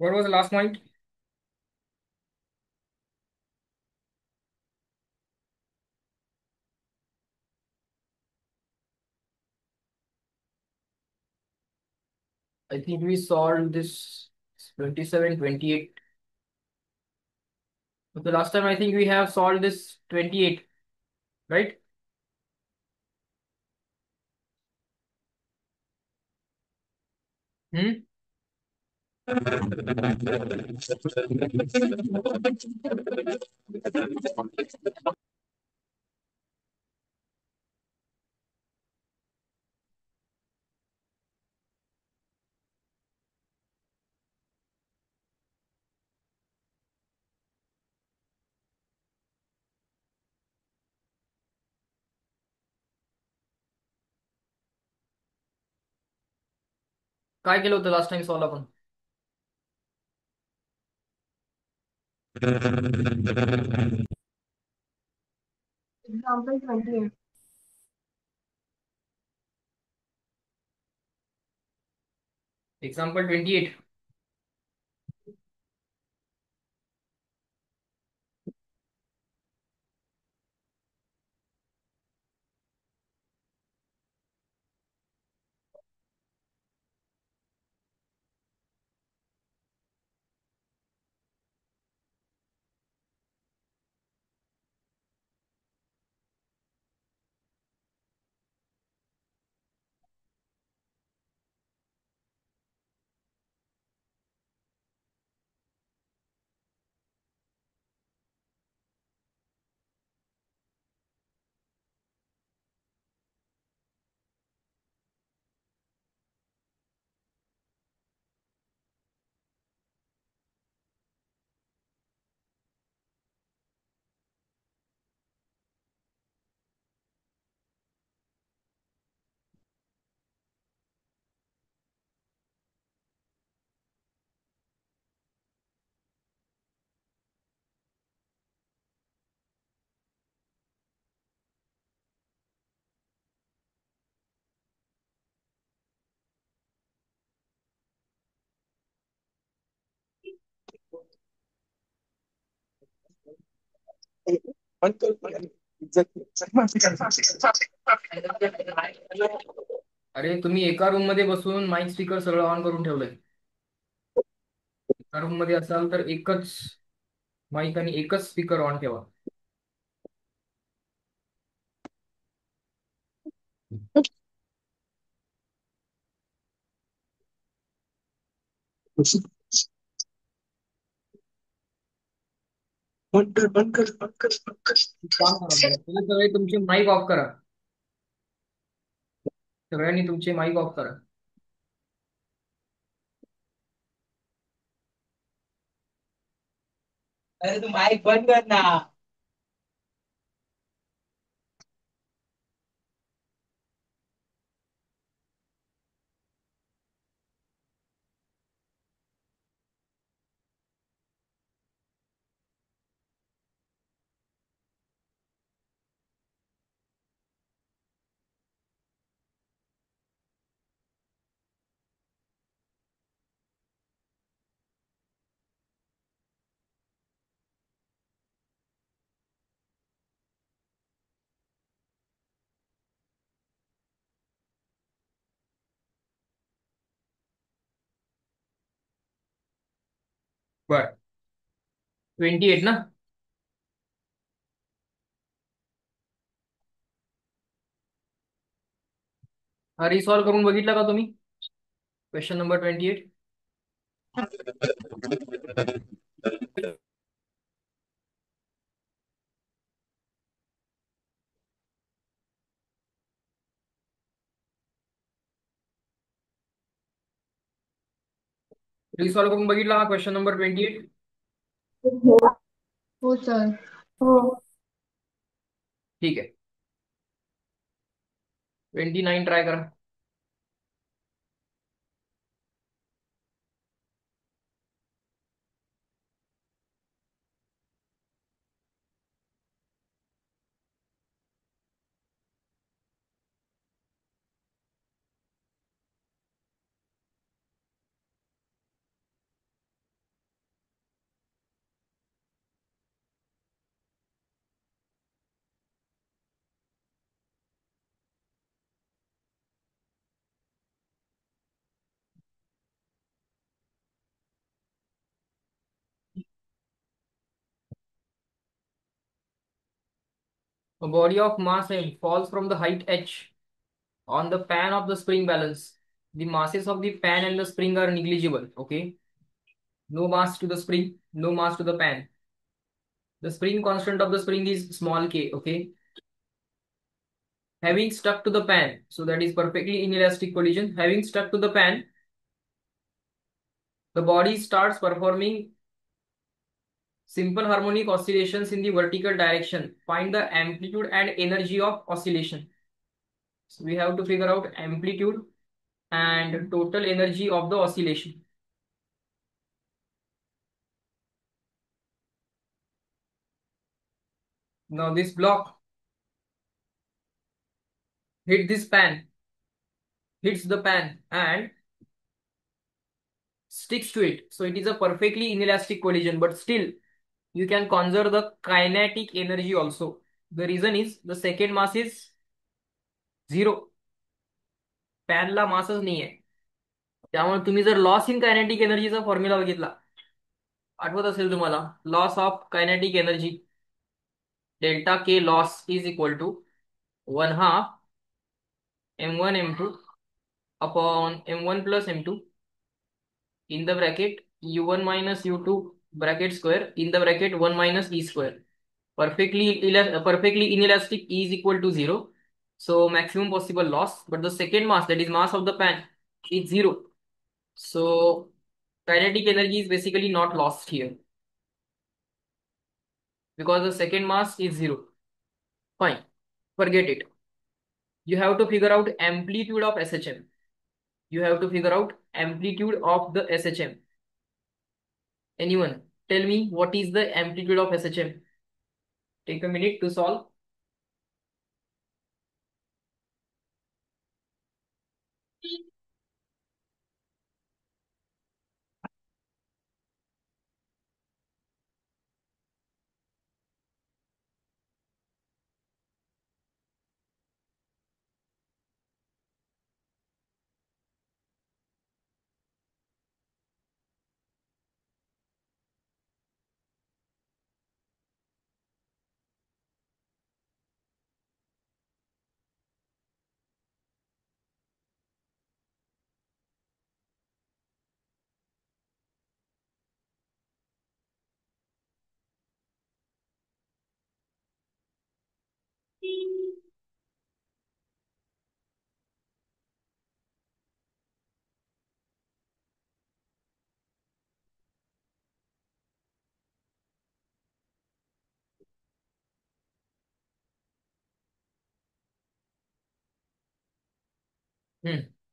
What was the last point? I think we solved this 27, 28. But the last time I think we have solved this 28, right? Hmm? काय केलं होतं last time solve आपण? Example 28. Example 28. अरे तुम्ही एका room मध्ये बसून mike speaker सगळं ऑन करून ठेवलंय. एका रूम मध्ये असाल तर एकच माईक आणि एकच स्पीकर ऑन ठेवा. एक काम करा तुम्ही तुम्ही सगळे तुमचे माईक ऑफ करा. सगळ्यांनी तुमचे माईक ऑफ करा. अरे तू माईक बंद कर ना. बर. 28 ना? हा रिसॉल्व करून बघितला का तुम्ही? Question number 28. रिसॉल्व करून बघितला हा क्वेश्चन नंबर 28. हो हो सर. हो. ठीक आहे. 29 ट्राय करा. A body of mass m falls from the height h on the pan of the spring balance. The masses of the pan and the spring are negligible. Okay. No mass to the spring, no mass to the pan. The spring constant of the spring is small k. Okay. Having stuck to the pan, so that is perfectly inelastic collision. Having stuck to the pan, the body starts performing simple harmonic oscillations in the vertical direction. Find the amplitude and energy of oscillation. So we have to figure out amplitude and total energy of the oscillation. Now this block hits the pan and sticks to it. So it is a perfectly inelastic collision, but still you can conserve the kinetic energy also. The reason is the second mass is zero. पॅनला मासच नाहीये. त्यामुळे तुम्ही जर loss in kinetic एनर्जीचा formula बघितला, आठवत असेल तुम्हाला, loss of kinetic energy delta K loss is equal to 1/2 m1 m2 upon m1 plus m2 in the bracket u1 minus u2 bracket square in the bracket 1 minus e square. Perfectly inelastic E is equal to 0. So maximum possible loss. But the second mass, that is mass of the pan, is 0. So kinetic energy is basically not lost here because the second mass is 0. Fine. Forget it. You have to figure out amplitude of SHM. You have to figure out amplitude of the SHM. Anyone? Tell me what is the amplitude of SHM? Take a minute to solve.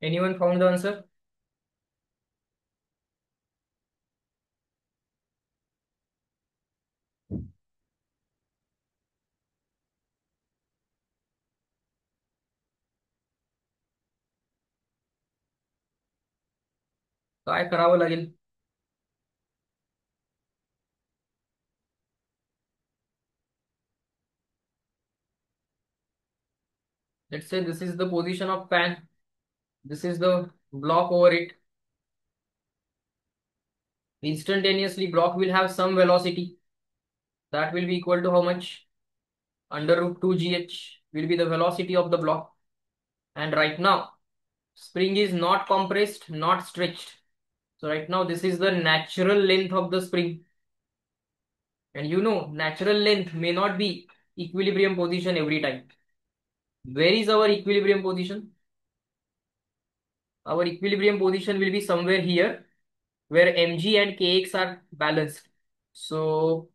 Anyone found the answer? काय करावं लागेल? Let's say this is the position of pan. This is the block over it. Instantaneously, block will have some velocity. That will be equal to how much? Under root 2 gh will be the velocity of the block. And right now, spring is not compressed, not stretched. So right now, this is the natural length of the spring. And you know, natural length may not be equilibrium position every time. Where is our equilibrium position? Our equilibrium position will be somewhere here where mg and kx are balanced. So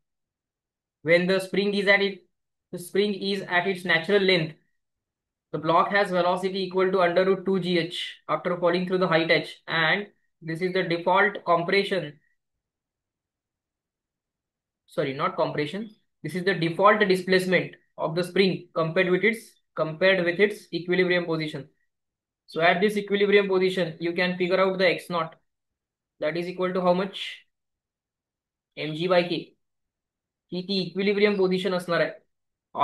when the spring is at its natural length, the block has velocity equal to under root 2 gh after falling through the height h, and this is the default compression. Sorry, not compression. This is the default displacement of the spring compared with its equilibrium position. So at this equilibrium position, you can figure out the x naught. That is equal to how much? mg by k. ही ती equilibrium position असणार आहे.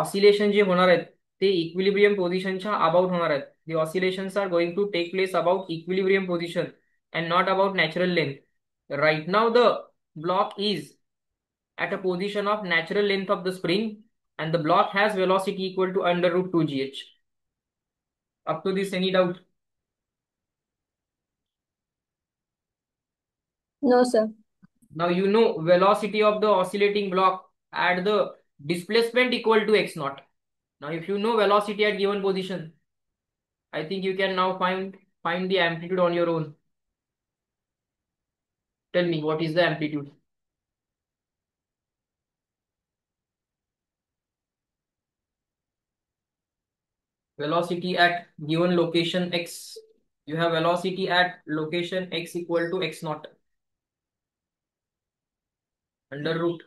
Oscillation जे होणार आहेत ते equilibrium पोझिशनच्या about होणार आहेत. The oscillations are going to take place about equilibrium position and not about natural length. Right now the block is at a position of natural length of the spring and the block has velocity equal to under root 2gh. Up to this, any doubt? No, sir. Now you know velocity of the oscillating block at the displacement equal to x naught. Now if you know velocity at given position, I think you can now find the amplitude on your own. Tell me, what is the amplitude? Velocity at given location x. You have velocity at location x equal to x naught under root,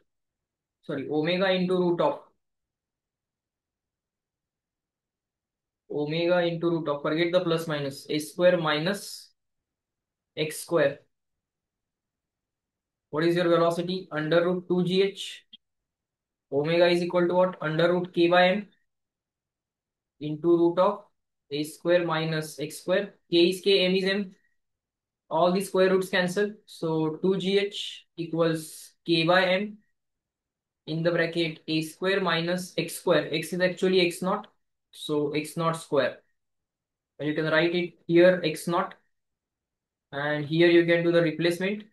sorry, omega into root of forget the plus minus, a square minus x square. What is your velocity? Under root 2gh. Omega is equal to what? Under root k by m into root of a square minus x square. K is k, m is m. All the square roots cancel. So 2gh equals k by m in the bracket a square minus x square. X is actually x naught. So x naught square. And you can write it here x naught. And here you can do the replacement.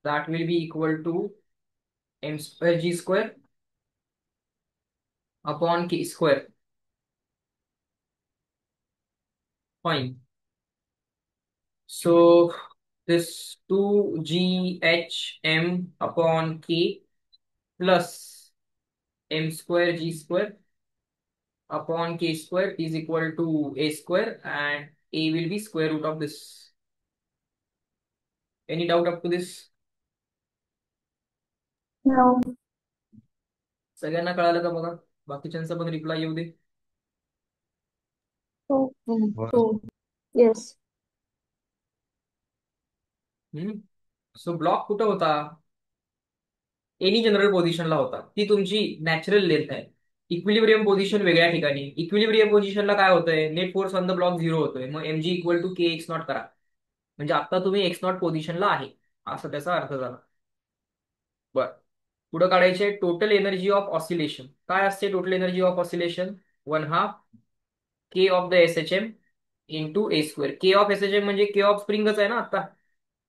That will be equal to m square g square upon k square. Fine. So this 2ghm upon k plus m square g square upon k square is equal to a square, and a will be square root of this. Any doubt up to this? No. सगळ्यांना कळालं का बघा? बाकीच्यांचा पण reply येऊ दे. Oh, हो. oh. Yes. So block कुठं होता? Any general पोझिशनला होता. ती तुमची नॅचरल लेंथ आहे. इक्विलिब्रियम पोझिशन वेगळ्या ठिकाणी. इक्विलिब्रियम पोझिशनला काय होतंय? Net force on the block 0 होतोय. मग mg इक्वल टू के एक्स नॉट करा. म्हणजे आता तुम्ही एक्स नॉट पोझिशनला आहे, असं त्याचा अर्थ झाला. बर, पुढे काढायचे टोटल एनर्जी ऑफ ऑसिलेशन. काय असते total energy of oscillation? 1/2 k of the S H M into a square. K of S H M म्हणजे के ऑफ स्प्रिंगच आहे ना. आता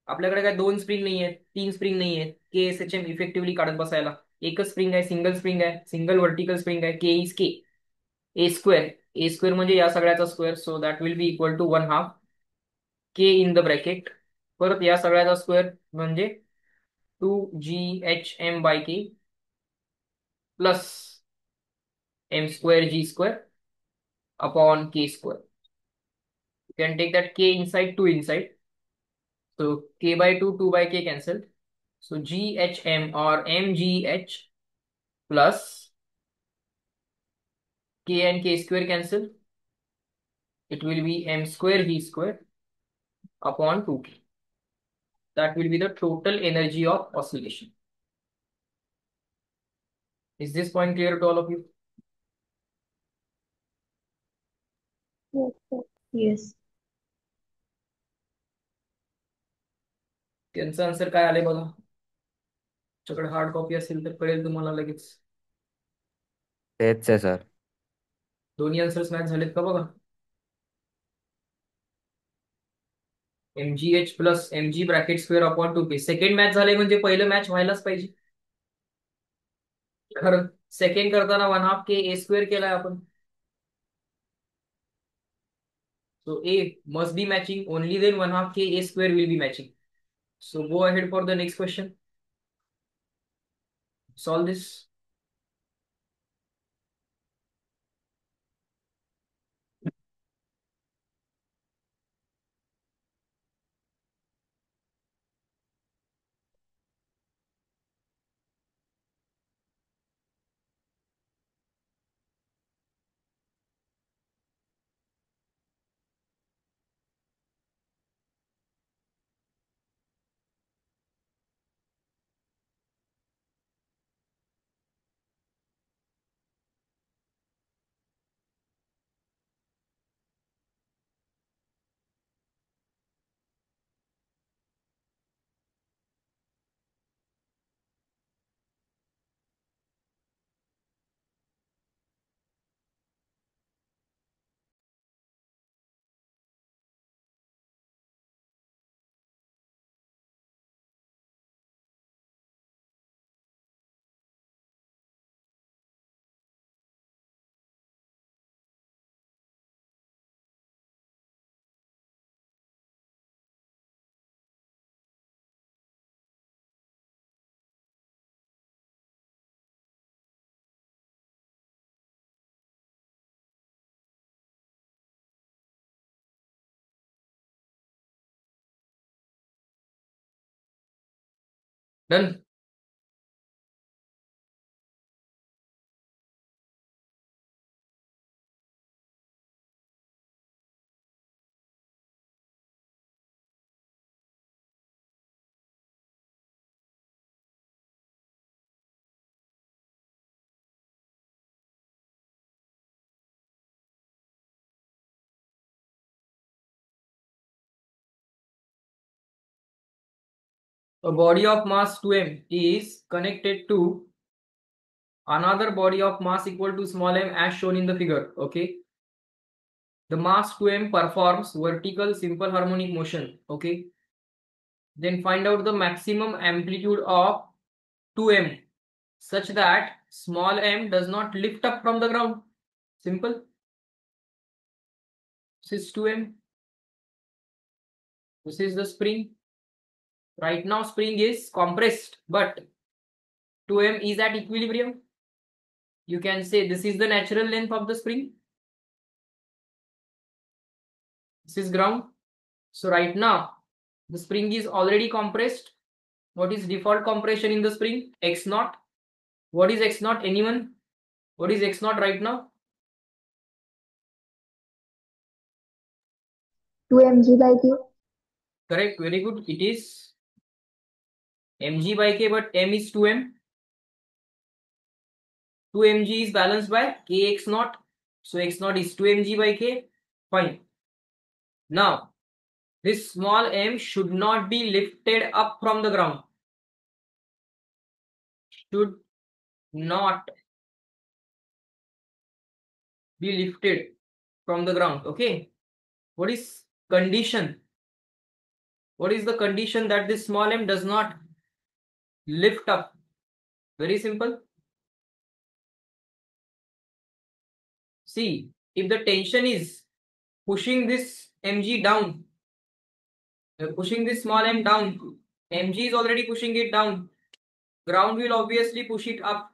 आपल्याकडे काय 2 स्प्रिंग नाही आहेत, 3 स्प्रिंग नाही आहेत. के एस एच एम इफेक्टिव्हली काढत बसायला. एकच स्प्रिंग आहे, सिंगल स्प्रिंग आहे, सिंगल व्हर्टिकल स्प्रिंग आहे. के इज के. ए स्क्वेअर. ए स्क्वेअर म्हणजे या सगळ्याचा square. So that will be equal to 1/2 k in the bracket. परत या सगळ्याचा स्क्वेअर म्हणजे 2ghm बाय के plus m square g square upon k square. You can take that k inside, 2 inside. So k by 2, 2 by k cancelled. So ghm or mgh plus k and k square cancel. It will be m square g square upon 2k. That will be the total energy of oscillation. Is this point clear to all of you? Yes, sir. Yes. त्यांचं answer काय आले बघा. तुमच्याकडे hard copy असेल तर कळेल तुम्हाला लगेच. तेच आहे सर. दोन्ही आन्सर्स मॅच झालेत का बघा. mgh plus mg bracket square upon 2k. Second match झाले म्हणजे पहिलं मॅच व्हायलाच पाहिजे. खरं सेकंड करताना 1/2 के ए स्क्वेअर केलाय आपण. So A must be matching, only then 1/2 k A square will be matching. So go ahead for the next question. Solve this. Done. A body of mass 2m is connected to another body of mass equal to small m as shown in the figure. Okay. The mass 2m performs vertical simple harmonic motion. Okay. Then find out the maximum amplitude of 2m such that small m does not lift up from the ground. Simple. This is 2m. This is the spring. Right now spring is compressed, but 2m is at equilibrium. You can say this is the natural length of the spring. This is ground. So right now the spring is already compressed. What is default compression in the spring? X naught. What is X naught? Anyone? What is X naught right now? 2 mg/k. Correct. Very good. It is mg/k, but m is 2m. 2 mg is balanced by kx naught. So x naught is 2 mg/k. Fine. Now, this small m should not be lifted up from the ground. Should not be lifted from the ground. Okay. What is condition? What is the condition that this small m does not lift up? Very simple. See, if the tension is pushing this mg down, pushing this small m down, mg is already pushing it down. Ground will obviously push it up.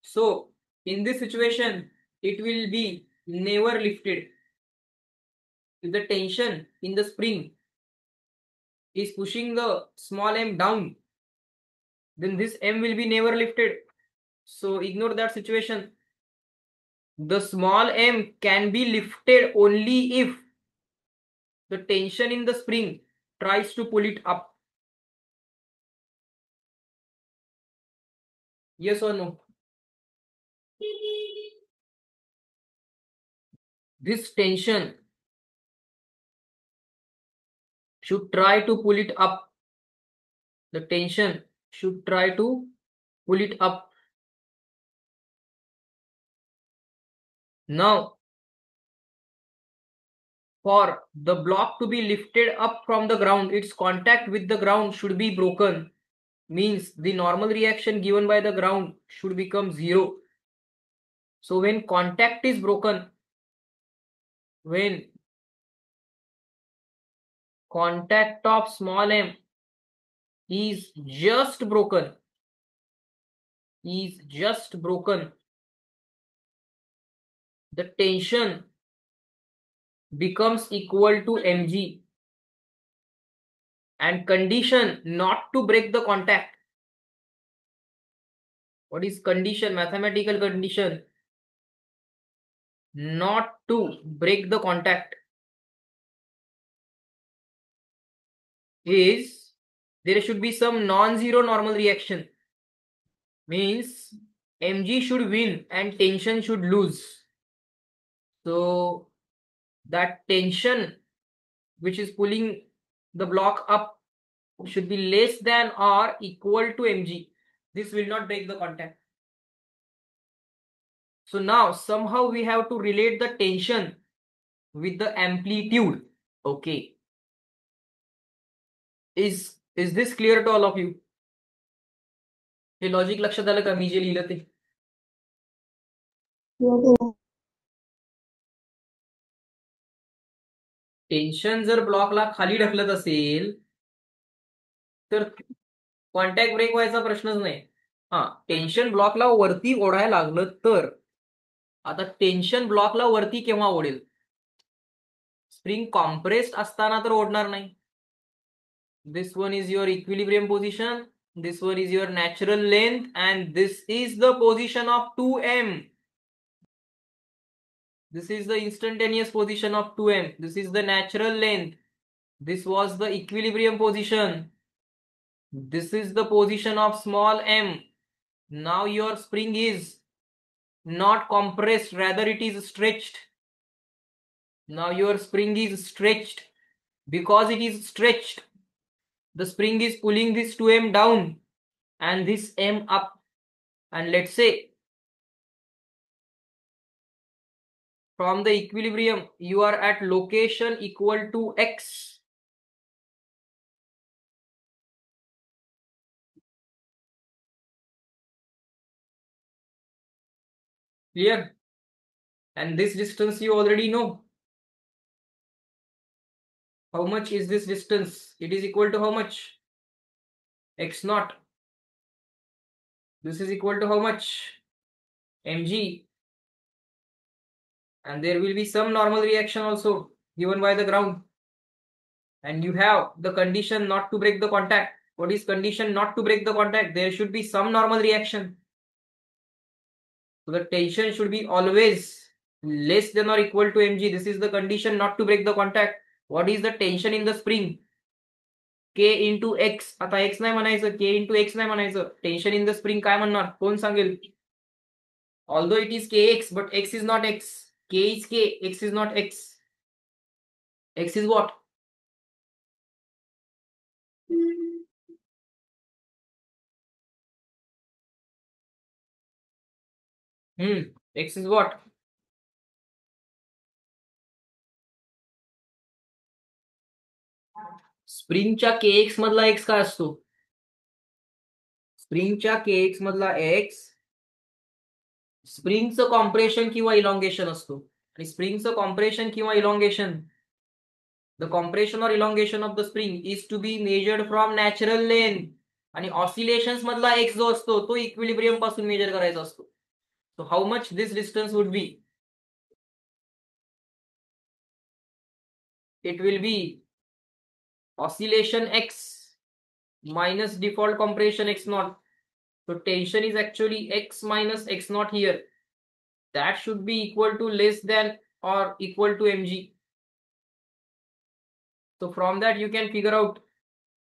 So, in this situation, it will be never lifted. If the tension in the spring is pushing the small m down, then this m will be never lifted. So, ignore that situation. The small m can be lifted only if the tension in the spring tries to pull it up. Yes or no? This tension should try to pull it up. The tension should try to pull it up. Now, for the block to be lifted up from the ground, its contact with the ground should be broken. Means the normal reaction given by the ground should become 0. So when contact is broken, when contact of small m is just broken, the tension becomes equal to mg, and condition not to break the contact. What is condition? Mathematical condition not to break the contact is there should be some non-zero normal reaction. Means mg should win and tension should lose. So that tension which is pulling the block up should be less than or equal to mg. This will not break the contact. So now somehow we have to relate the tension with the amplitude. Okay. Is this clear to all of you? हे logic लक्षात आलं का मी जे लिहिलं ते? Tension जर ब्लॉकला खाली ढकलत असेल तर कॉन्टॅक्ट ब्रेक व्हायचा प्रश्नच नाही. टेन्शन ब्लॉकला वरती ओढायला लागलं तर आता टेन्शन ब्लॉकला वरती केव्हा ओढेल? स्प्रिंग कॉम्प्रेस्ड असताना तर ओढणार नाही. This one is your equilibrium position, This one is your natural length, and this is the position of 2m. This is the instantaneous position of 2m. This is the natural length. This was the equilibrium position. This is the position of small m. Now your spring is not compressed, rather it is stretched. Now your spring is stretched. Because it is stretched, the spring is pulling this 2m down and this m up. And let's say from the equilibrium, you are at location equal to x. Clear? And this distance you already know. How much is this distance? It is equal to how much? X naught. This is equal to how much? Mg. And there will be some normal reaction also given by the ground. And you have the condition not to break the contact. What is condition not to break the contact? There should be some normal reaction. So the tension should be always less than or equal to mg. This is the condition not to break the contact. What is the tension in the spring? K into x. आता x नाही म्हणायचं, k into x नाही म्हणायचं. Tension in the spring काय म्हणणार? कोण सांगेल? Although it is kx, but x is not x. K is k, x is not x. X is what? X is what? स्प्रिंगच्या kx मधला x काय असतो? स्प्रिंगच्या kx मधला x स्प्रिंगचं कॉम्प्रेशन किंवा elongation असतो. आणि स्प्रिंगचं कॉम्प्रेशन किंवा elongation, the compression or elongation of the spring is to be measured from natural length. आणि oscillations मधला x जो असतो तो इक्विलिब्रियम पासून मेजर करायचा असतो. So how much this distance would be? It will be oscillation x minus default compression x naught. So tension is actually x minus x naught here. That should be equal to less than or equal to mg. So from that you can figure out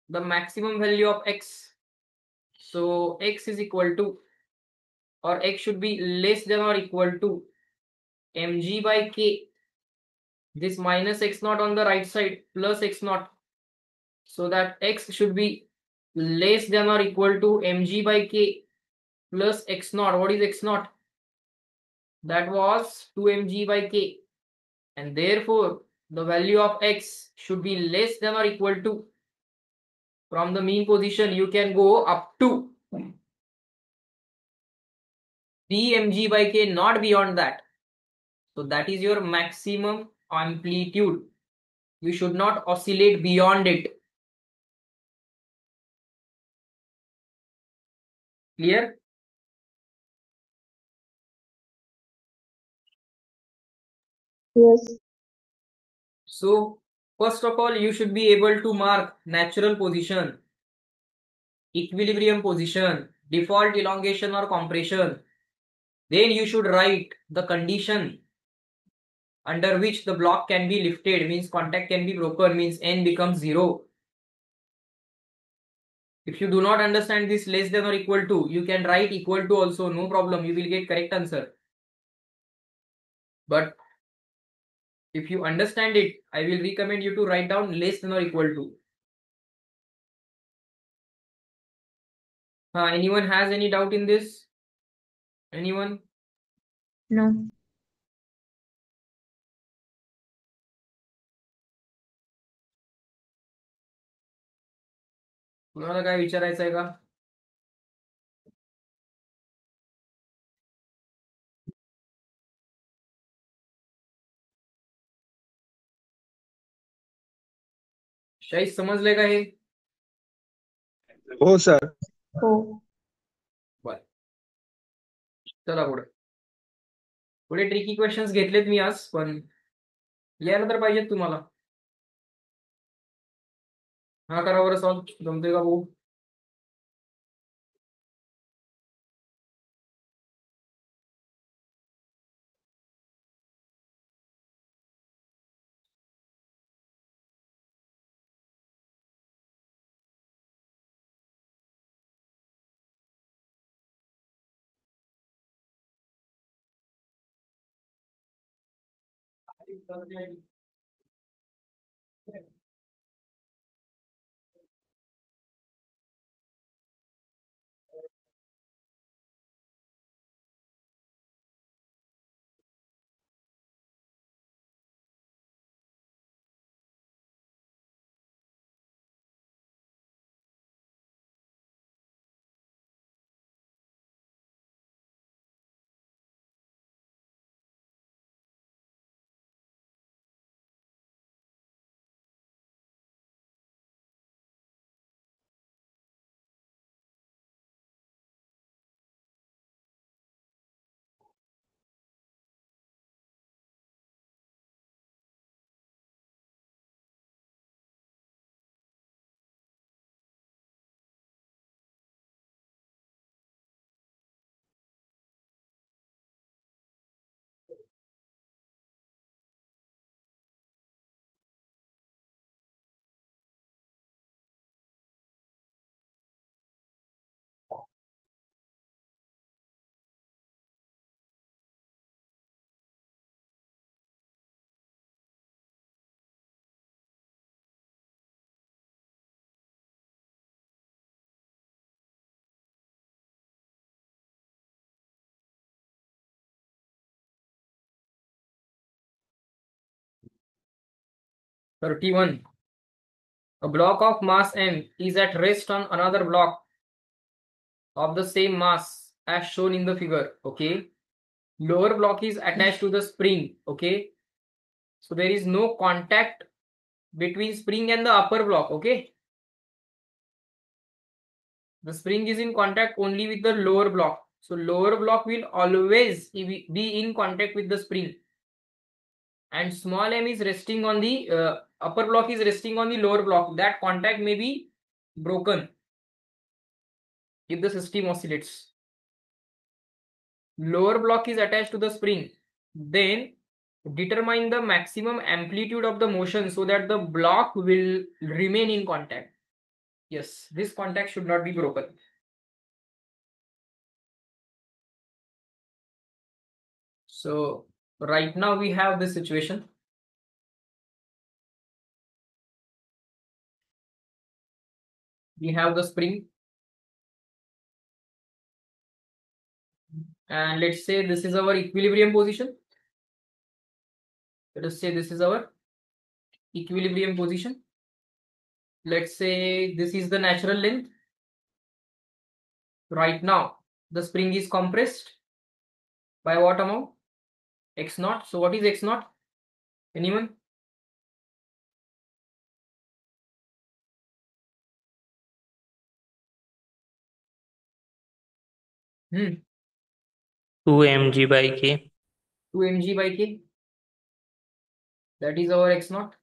the maximum value of x. So x is equal to, or x should be less than or equal to mg by k. This minus x naught on the right side plus x naught. So that x should be less than or equal to mg by k plus x naught. What is x naught? That was 2mg by k. And therefore the value of x should be less than or equal to, from the mean position you can go up to dmg by k, not beyond that. So that is your maximum amplitude. You should not oscillate beyond it. Clear? Yes. So first of all, you should be able to mark natural position, equilibrium position, default elongation or compression. Then you should write the condition under which the block can be lifted, means contact can be broken, means n becomes 0. If you do not understand this less than or equal to, you can write equal to also, no problem, you will get correct answer. But if you understand it, I will recommend you to write down less than or equal to. Anyone has any doubt in this? Anyone? No. कुणाला काय विचारायचं आहे का? शाही समजले का हे? हो sir. हो. बर, चला पुढे. थोडे ट्रिकी क्वेश्चन्स घेतलेत मी आज, पण यायला तर पाहिजेत तुम्हाला. हा करा बरं सॉल्व, जमतोय का भाऊ? 31. A block of mass m is at rest on another block of the same mass as shown in the figure. Okay. Lower block is attached to the spring. Okay. So there is no contact between spring and the upper block. Okay. The spring is in contact only with the lower block. So lower block will always be in contact with the spring. And small m is resting on the upper block is resting on the lower block. That contact may be broken if the system oscillates. Lower block is attached to the spring. Then determine the maximum amplitude of the motion so that the block will remain in contact. Yes, this contact should not be broken. So right now we have this situation. We have the spring. And let's say this is our equilibrium position. Let us say this is our equilibrium position. Let's say this is the natural length. Right now, the spring is compressed by what amount? X naught. So what is X naught? Anyone? Hmm. 2 mg by k. 2 mg by k. That is our X naught.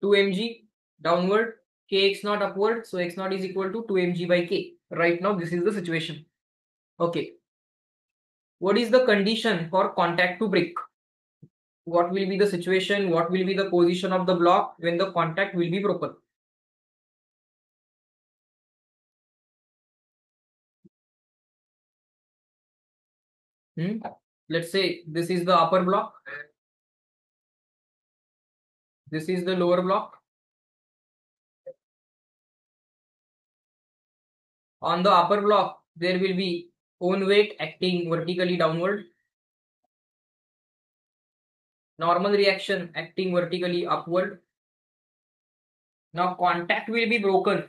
2 mg downward, k X naught upward. So X naught is equal to 2 mg by k. Right now, this is the situation. Okay. What is the condition for contact to break? What will be the situation? What will be the position of the block when the contact will be broken? Let's say this is the upper block. This is the lower block. On the upper block, there will be own weight acting vertically downward. Normal reaction acting vertically upward. Now contact will be broken.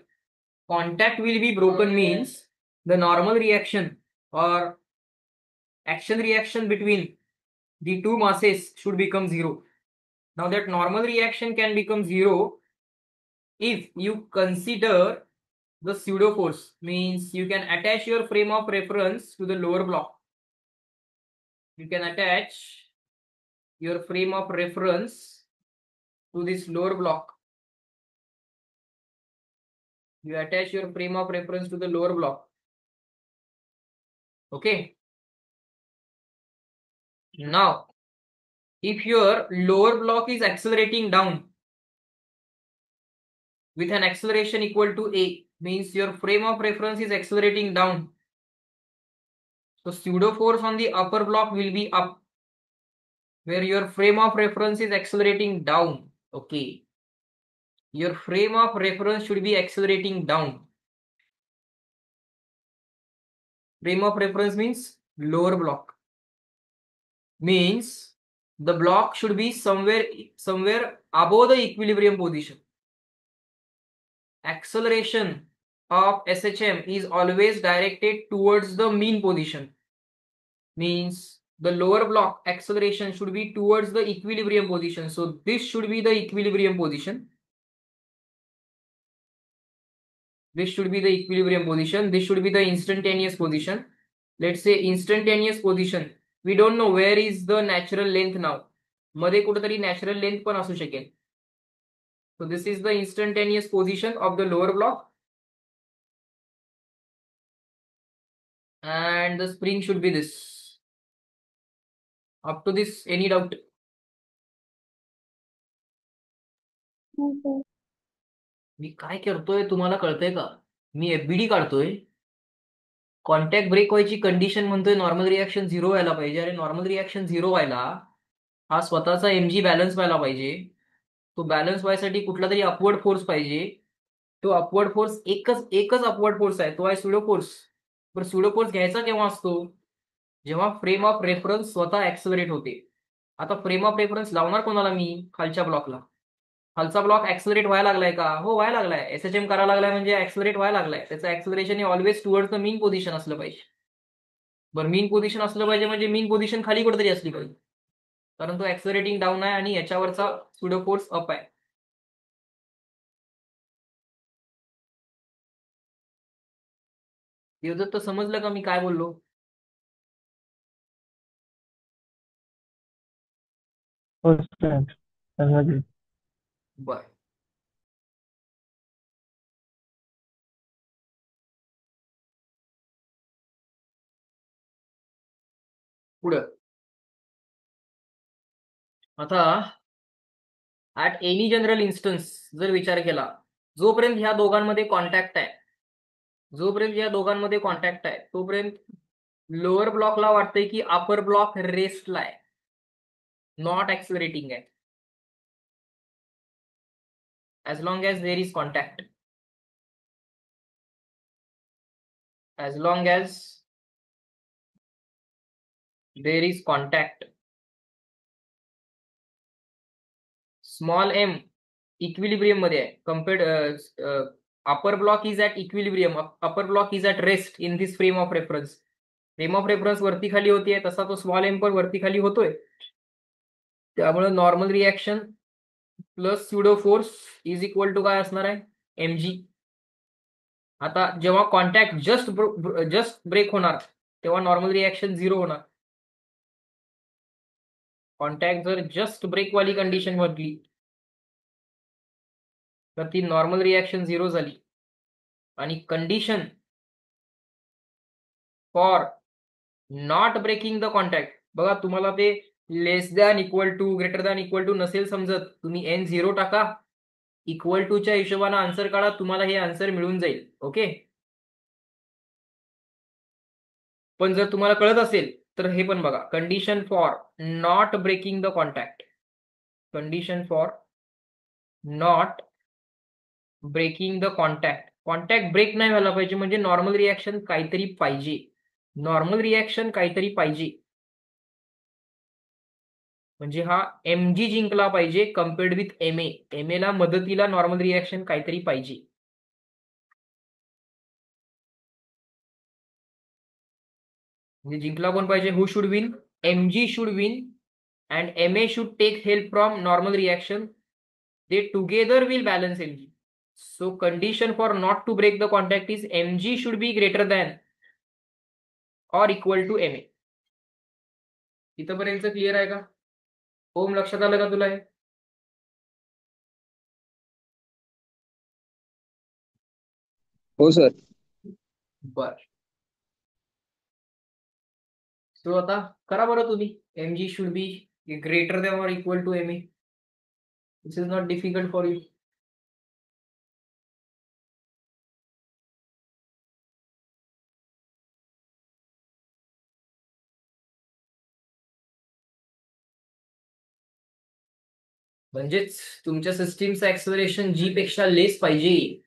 Contact will be broken means the normal reaction or action reaction between the two masses should become zero. Now that normal reaction can become zero if you consider the pseudo force, means you can attach your frame of reference to the lower block. You can attach your frame of reference to this lower block. You attach your frame of reference to the lower block. Okay. Now, if your lower block is accelerating down with an acceleration equal to a, means your frame of reference is accelerating down. So pseudo force on the upper block will be up. where your frame of reference is accelerating down. Okay. Your frame of reference should be accelerating down. Frame of reference means lower block. Means the block should be somewhere above the equilibrium position. Acceleration of SHM is always directed towards the mean position. Means the lower block acceleration should be towards the equilibrium position. So this should be the equilibrium position. This should be the equilibrium position. This should be the instantaneous position. Let's say instantaneous position. We don't know where is the natural length now. मध्ये कुठेतरी natural length पण असू शकेल. So this is the instantaneous position of the lower block. And the spring should be this. Up to this, any doubt? मी काय करतोय तुम्हाला कळतंय का? मी एफबीडी काढतोय. कॉन्टॅक्ट ब्रेक व्हायची कंडिशन म्हणतोय नॉर्मल रिॲक्शन 0 व्हायला पाहिजे. अरे नॉर्मल रिॲक्शन 0 व्हायला हा स्वतःचा एमजी बॅलन्स व्हायला पाहिजे. तो बॅलन्स व्हायसाठी कुठला तरी अपवर्ड फोर्स पाहिजे. तो अपवर्ड फोर्स एकच अपवर्ड फोर्स आहे, तो आहे सुडो फोर्स. पण सुडो फोर्स घ्यायचा केव्हा असतो? जेव्हा फ्रेम ऑफ रेफरन्स स्वतः ऍक्सलरेट होते. आता फ्रेम ऑफ रेफरन्स लावणार कोणाला मी? खालच्या ब्लॉकला. खालचा ब्लॉक ऍक्सलरेट व्हायला लागलाय का? हो व्हायला लागलाय. एसएचएम करायला लागलाय म्हणजे ऍक्सलरेट व्हायला लागलाय. त्याचं ऍक्सलरेशन हे always towards the mean position असलं पाहिजे. बरं मीन पोझिशन असलं पाहिजे म्हणजे मीन पोझिशन खाली कुठेतरी असली पाहिजे, कारण तो ऍक्सलरेटिंग डाऊन आहे आणि याच्यावरचा सुडो फोर्स अप आहे. देवदत्त समजलं का मी काय बोललो? हो सर, समजलं. बर. पुढं आता ऍट एनी जनरल इन्स्टन्स जर विचार केला, जोपर्यंत ह्या दोघांमध्ये कॉन्टॅक्ट आहे, तोपर्यंत लोअर ब्लॉकला वाटतंय की अपर ब्लॉक रेस्टला आहे, नॉट ऍक्सलरेटिंग आहे. as long as there is contact, as long as there is contact, small m equilibrium मध्ये आहे. Compared upper block is at equilibrium, upper block is at rest in this frame of reference. Frame of reference वरती खाली होतीये, तसा तो small M पण वरती खाली होतोय. त्यामुळे normal reaction plus pseudo force is equal to काय असणार आहे? एमजी. आता जेव्हा कॉन्टॅक्ट जस्ट ब्रेक होणार तेव्हा नॉर्मल रिॲक्शन 0 होणार. कॉन्टॅक्ट जर जस्ट ब्रेक वाली कंडिशन म्हटली तर ती नॉर्मल रिॲक्शन 0 झाली. आणि condition for not breaking the contact, बघा तुम्हाला ते less than equal to greater than equal to नसेल समजत, तुम्ही एन 0 टाका, इक्वल टूच्या हिशोबाने आन्सर काढा, तुम्हाला हे आन्सर मिळून जाईल. ओके. पण जर तुम्हाला कळत असेल तर हे पण बघा, condition for not breaking the contact, condition for not breaking the contact, contact break नाही व्हायला पाहिजे म्हणजे नॉर्मल रिॲक्शन काहीतरी पाहिजे, नॉर्मल रिॲक्शन काहीतरी पाहिजे. म्हणजे हा एमजी जिंकला पाहिजे कम्पेअर्ड विथ एमए. एमए ला मदतीला नॉर्मल रिॲक्शन काहीतरी पाहिजे. म्हणजे जिंकला कोण पाहिजे? Who should win? MG should win and MA should take help from normal reaction. They together will balance MG. So condition for not to break the contact is MG should be greater than और equal to MA. इथंपर्यंत clear आहे का? ओम लक्षात आलं का तुला हे? हो sir. बर. सो आता करा बरं तुम्ही. MG should be greater than और equal to MA. This is not difficult for you. म्हणजेच तुमच्या सिस्टीमचं ऍक्सलरेशन जी पेक्षा लेस पाहिजे.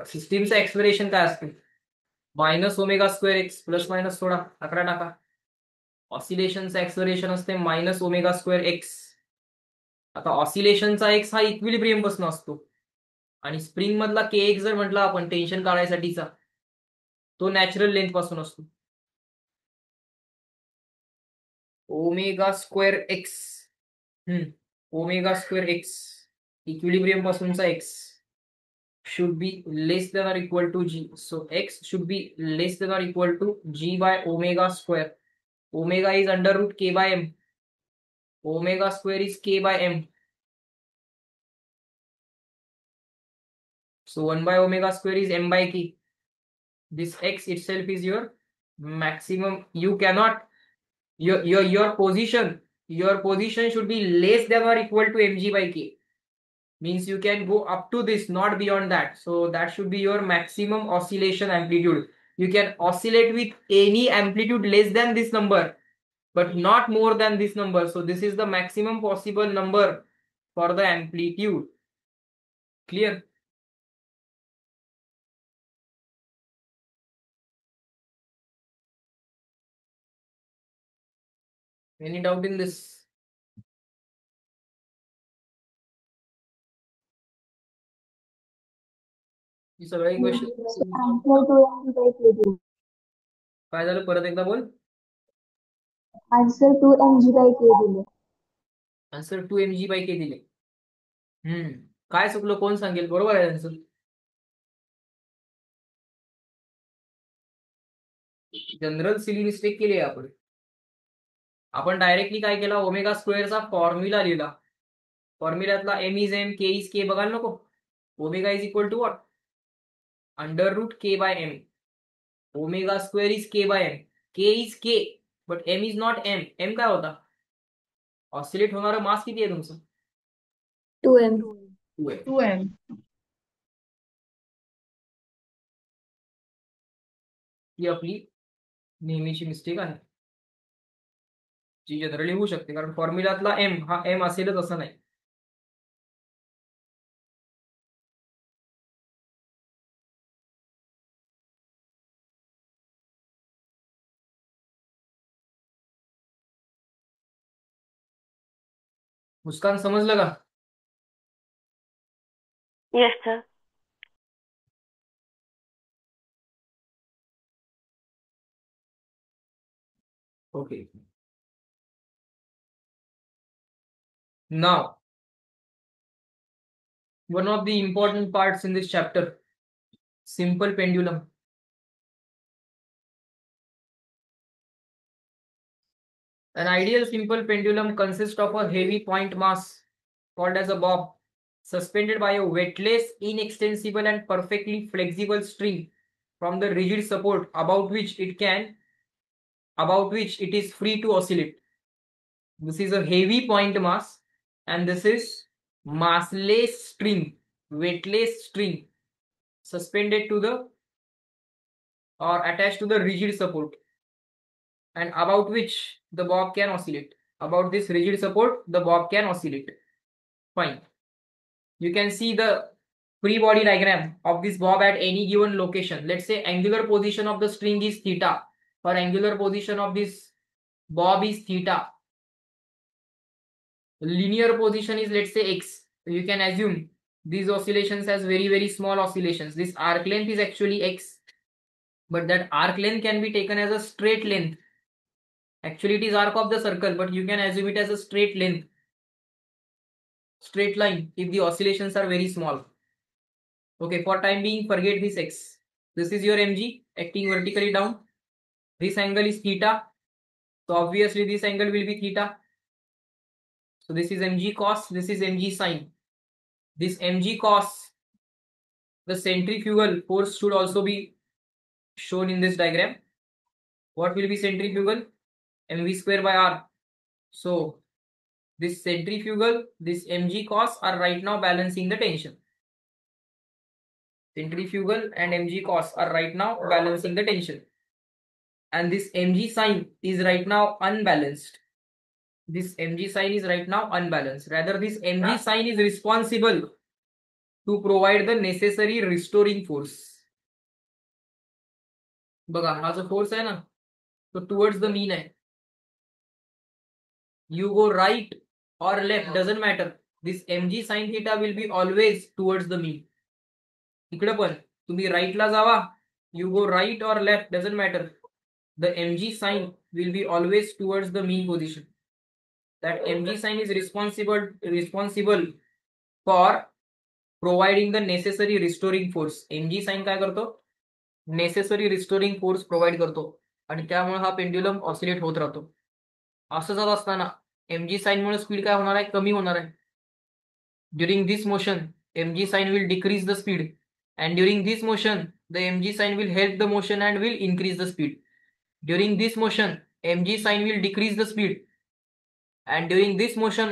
सिस्टीमचं ऍक्सलरेशन काय असते? -ω²x प्लस मायनस थोडा 11 टाका. ऑसिलेशनचं ऍक्सलरेशन असते -ω²x. आता ऑसिलेशनचा एक्स हा इक्विलिब्रियम पासून असतो आणि स्प्रिंग मधला kx जर म्हटलं आपण टेन्शन काढायसाठीचा, तो नॅचरल लेंथ पासून असतो. ω²x ω²x इक्विलिब्रियम पासूनचा x should be less than or equal to g. So x should be less than or equal to g by omega square. Omega is under root k by m. Omega square is k by m. So 1 by omega square is m by k. This x itself is your maximum. You cannot your position should be less than or equal to mg by k. Means you can go up to this, not beyond that. So that should be your maximum oscillation amplitude. You can oscillate with any amplitude less than this number, but not more than this number. So this is the maximum possible number for the amplitude. Clear? Any doubt in this? ही सगळ्या question काय झालं? परत एकदा बोल. Answer 2mg/k दिले. Answer 2mg/k दिले. काय चुकलं? कोण सांगेल? बरोबर आहे आन्सर. जनरल सिली मिस्टेक केली आहे आपण डायरेक्टली काय केला? ओमेगा स्क्वेअरचा फॉर्म्युला लिहिला. फॉर्म्युल्यातला m is m, k is k बघायला नको. Omega is equal to what? √k by m. Omega square is k by m. k is k, but m is not m. m काय होता? Oscillate होणारं मास किती आहे तुमचं? 2m. 2m. 2m. ही आपली नेहमीची मिस्टेक आहे, जी जनरली होऊ शकते, कारण फॉर्म्युल्यातला m हा m असेलच असं नाही. मुस्कान समजलं का? Yes, sir. Okay. Now, one of the important parts in this chapter, simple pendulum. An ideal simple pendulum consists of a heavy point mass called as a bob, suspended by a weightless, inextensible and perfectly flexible string from the rigid support about which it is free to oscillate. This is a heavy point mass and this is massless string, weightless string suspended to the or attached to the rigid support and about which the bob can oscillate. About this rigid support, the bob can oscillate. Fine. You can see the free body diagram of this bob at any given location. Let's say angular position of the string is theta, or angular position of this bob is theta. Linear position is, let's say, x. You can assume these oscillations as very, very small oscillations. This arc length is actually x, but that arc length can be taken as a straight length. Actually, it is arc of the circle, but you can assume it as a straight length, straight line if the oscillations are very small. Okay, for time being, forget this x. This is your mg acting vertically down. This angle is theta. So obviously this angle will be theta. So this is mg cos, this is mg sin. This mg cos, the centrifugal force should also be shown in this diagram. What will be centrifugal? mv square by r. So this centrifugal, this mg cos are right now balancing the tension. Centrifugal and mg cos are right now balancing the tension. And this mg sin is right now unbalanced. this mg sign is right now unbalanced. Rather, this mg sign is responsible to provide the necessary restoring force. बघा हा जो force आहे ना तो towards the mean आहे. You go right or left, doesn't matter. This mg sin theta will be always towards the mean. इकडे पण तुम्ही राईटला जावा, you go right or left, doesn't matter. The mg sign will be always towards the mean position. That mg sign is responsible for providing the necessary restoring force. mg sign काय करतो? Necessary restoring force provide करतो आणि त्यामुळे हा pendulum oscillate होत राहतो. असं जात असताना mg साइन मुळे स्पीड काय होणार आहे? कमी होणार आहे. During this motion mg sine will decrease the speed and during this motion the mg sign will help the motion and will increase the speed. During this motion mg sign will decrease the speed and during this motion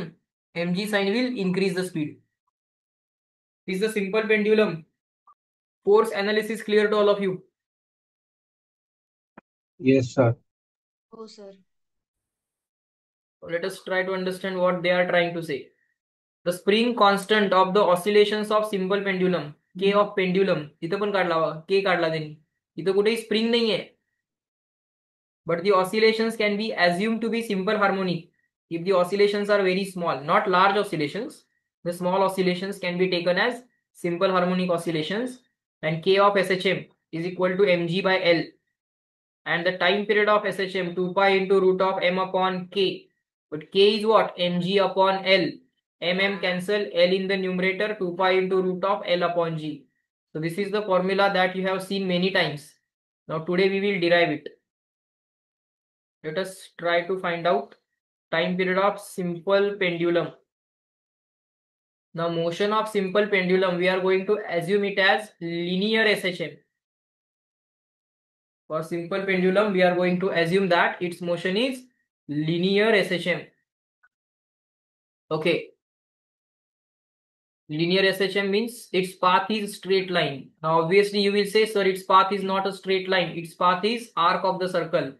mg sign will increase the speed. This is the simple pendulum. Force analysis clear to all of you? Yes, sir. हो sir. Let us try to understand what they are trying to say. The spring constant of the oscillations of simple pendulum, k of pendulum, इथं पण काढला k काढला त्यांनी. इथं कुठेही spring नाही आहे. But the oscillations can be assumed to be simple harmonic if the oscillations are very small, not large oscillations. The small oscillations can be taken as simple harmonic oscillations and k of SHM is equal to mg by L and the time period of SHM 2 pi into root of m upon k. But k is what? mg upon L. Cancel, L in the numerator, 2 pi into root of L upon g. So this is the formula that you have seen many times. Now today we will derive it. Let us try to find out time period of simple pendulum. Now motion of simple pendulum, we are going to assume it as linear SHM. For simple pendulum, we are going to assume that its motion is linear SHM. Okay. Linear SHM means its path is straight line. Now obviously you will say, sir, its path is not a straight line. Its path is arc of the circle.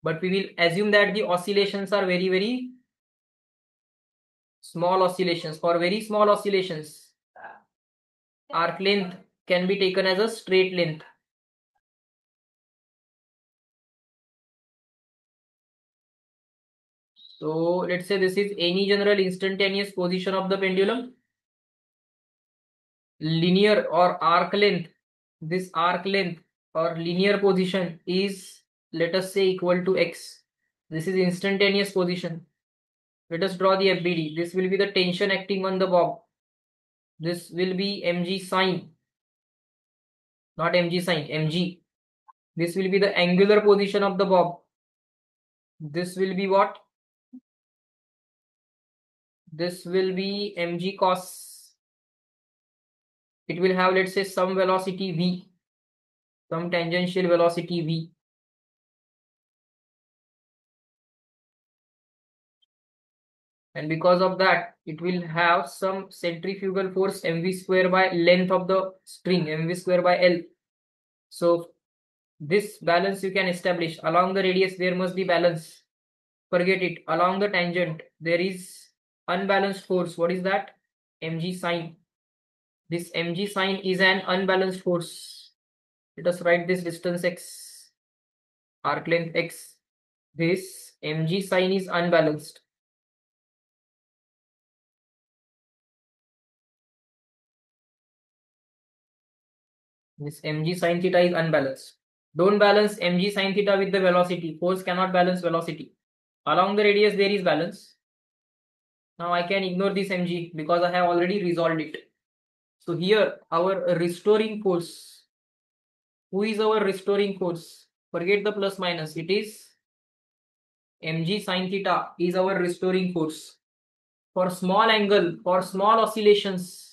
But we will assume that the oscillations are very, very small oscillations. For very small oscillations, arc length can be taken as a straight length. So let's say this is any general instantaneous position of the pendulum. Linear or arc length, this arc length or linear position is, let us say, equal to x. This is instantaneous position. Let us draw the FBD. This will be the tension acting on the bob. This will be mg sine, not mg sine, mg. This will be the angular position of the bob. This will be what? This will be mg cos. It will have, let's say, some velocity v, some tangential velocity v. And because of that, it will have some centrifugal force mv square by length of the string, mv square by L. So this balance you can establish. Along the radius, there must be balance. Forget it. Along the tangent, there is unbalanced force. What is that? mg sine. This mg sine is an unbalanced force. Let us write this distance x, arc length x. This mg sine is unbalanced. This mg sine theta is unbalanced. Don't balance mg sine theta with the velocity. Force cannot balance velocity. Along the radius, there is balance. Now I can ignore this mg because I have already resolved it. So here our restoring force. Who is our restoring force? Forget the plus minus. It is mg sine theta is our restoring force. For small angle, for small oscillations,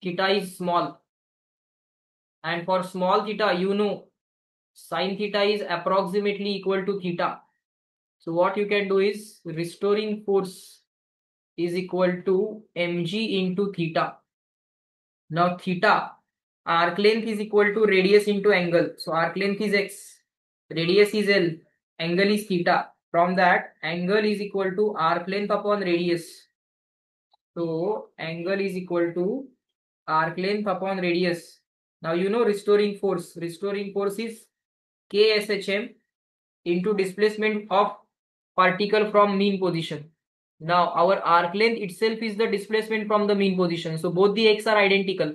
theta is small. And for small theta, you know, sine theta is approximately equal to theta. So what you can do is restoring force is equal to mg into theta. Now theta, arc length is equal to radius into angle. So arc length is x, radius is L. angle is theta. From that, angle is equal to arc length upon radius. So angle is equal to arc length upon radius. Now you know restoring force. Restoring force is KSHM into displacement of particle from mean position. Now our arc length itself is the displacement from the mean position. So both the x are identical.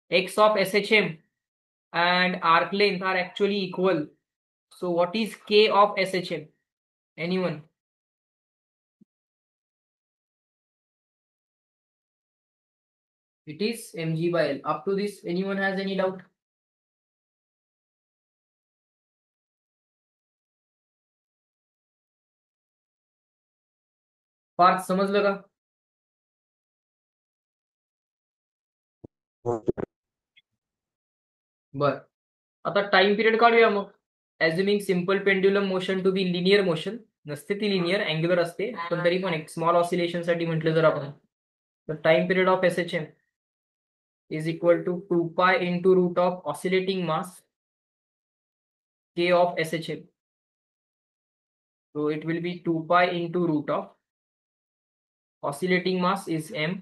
X of SHM and arc length are actually equal. So what is K of SHM? Anyone? It is mg by L. Up to this, anyone has any doubt? Partha समजलं का? बर, आता time period काढूया मग. Assuming simple pendulum motion to be linear motion. नसते ती linear, angular असते, पण तरी पण एक स्मॉल ऑसिलेशन साठी म्हटलं जर आपण, तर time period of SHM is equal to 2 pi into root of oscillating mass K of SHM. So it will be 2 pi into root of oscillating mass is m.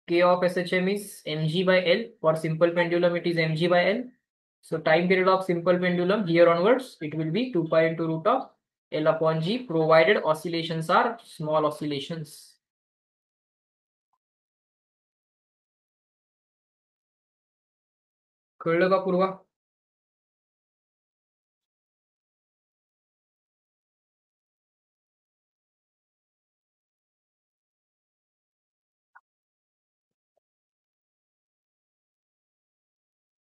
K of SHM is mg by L. For simple pendulum, it is mg by L. So time period of simple pendulum here onwards, it will be 2 pi into root of L upon G, provided oscillations are small oscillations. कळलं का पूर्वा?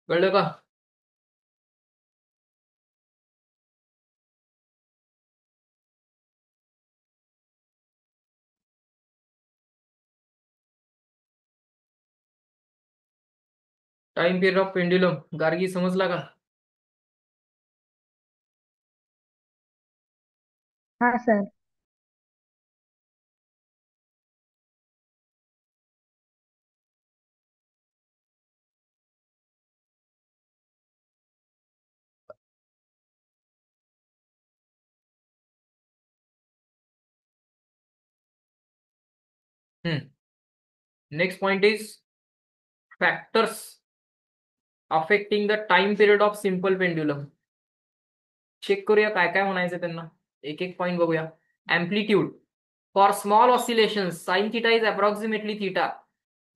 कळलं का? Time period of pendulum Gargi समजला का? हाँ sir. Next point is factors affecting the time period of simple pendulum. Check करूया काय काय म्हणायचं त्यांना. एक एक पॉइंट बघूया. Amplitude. For small oscillations, sin theta is approximately theta.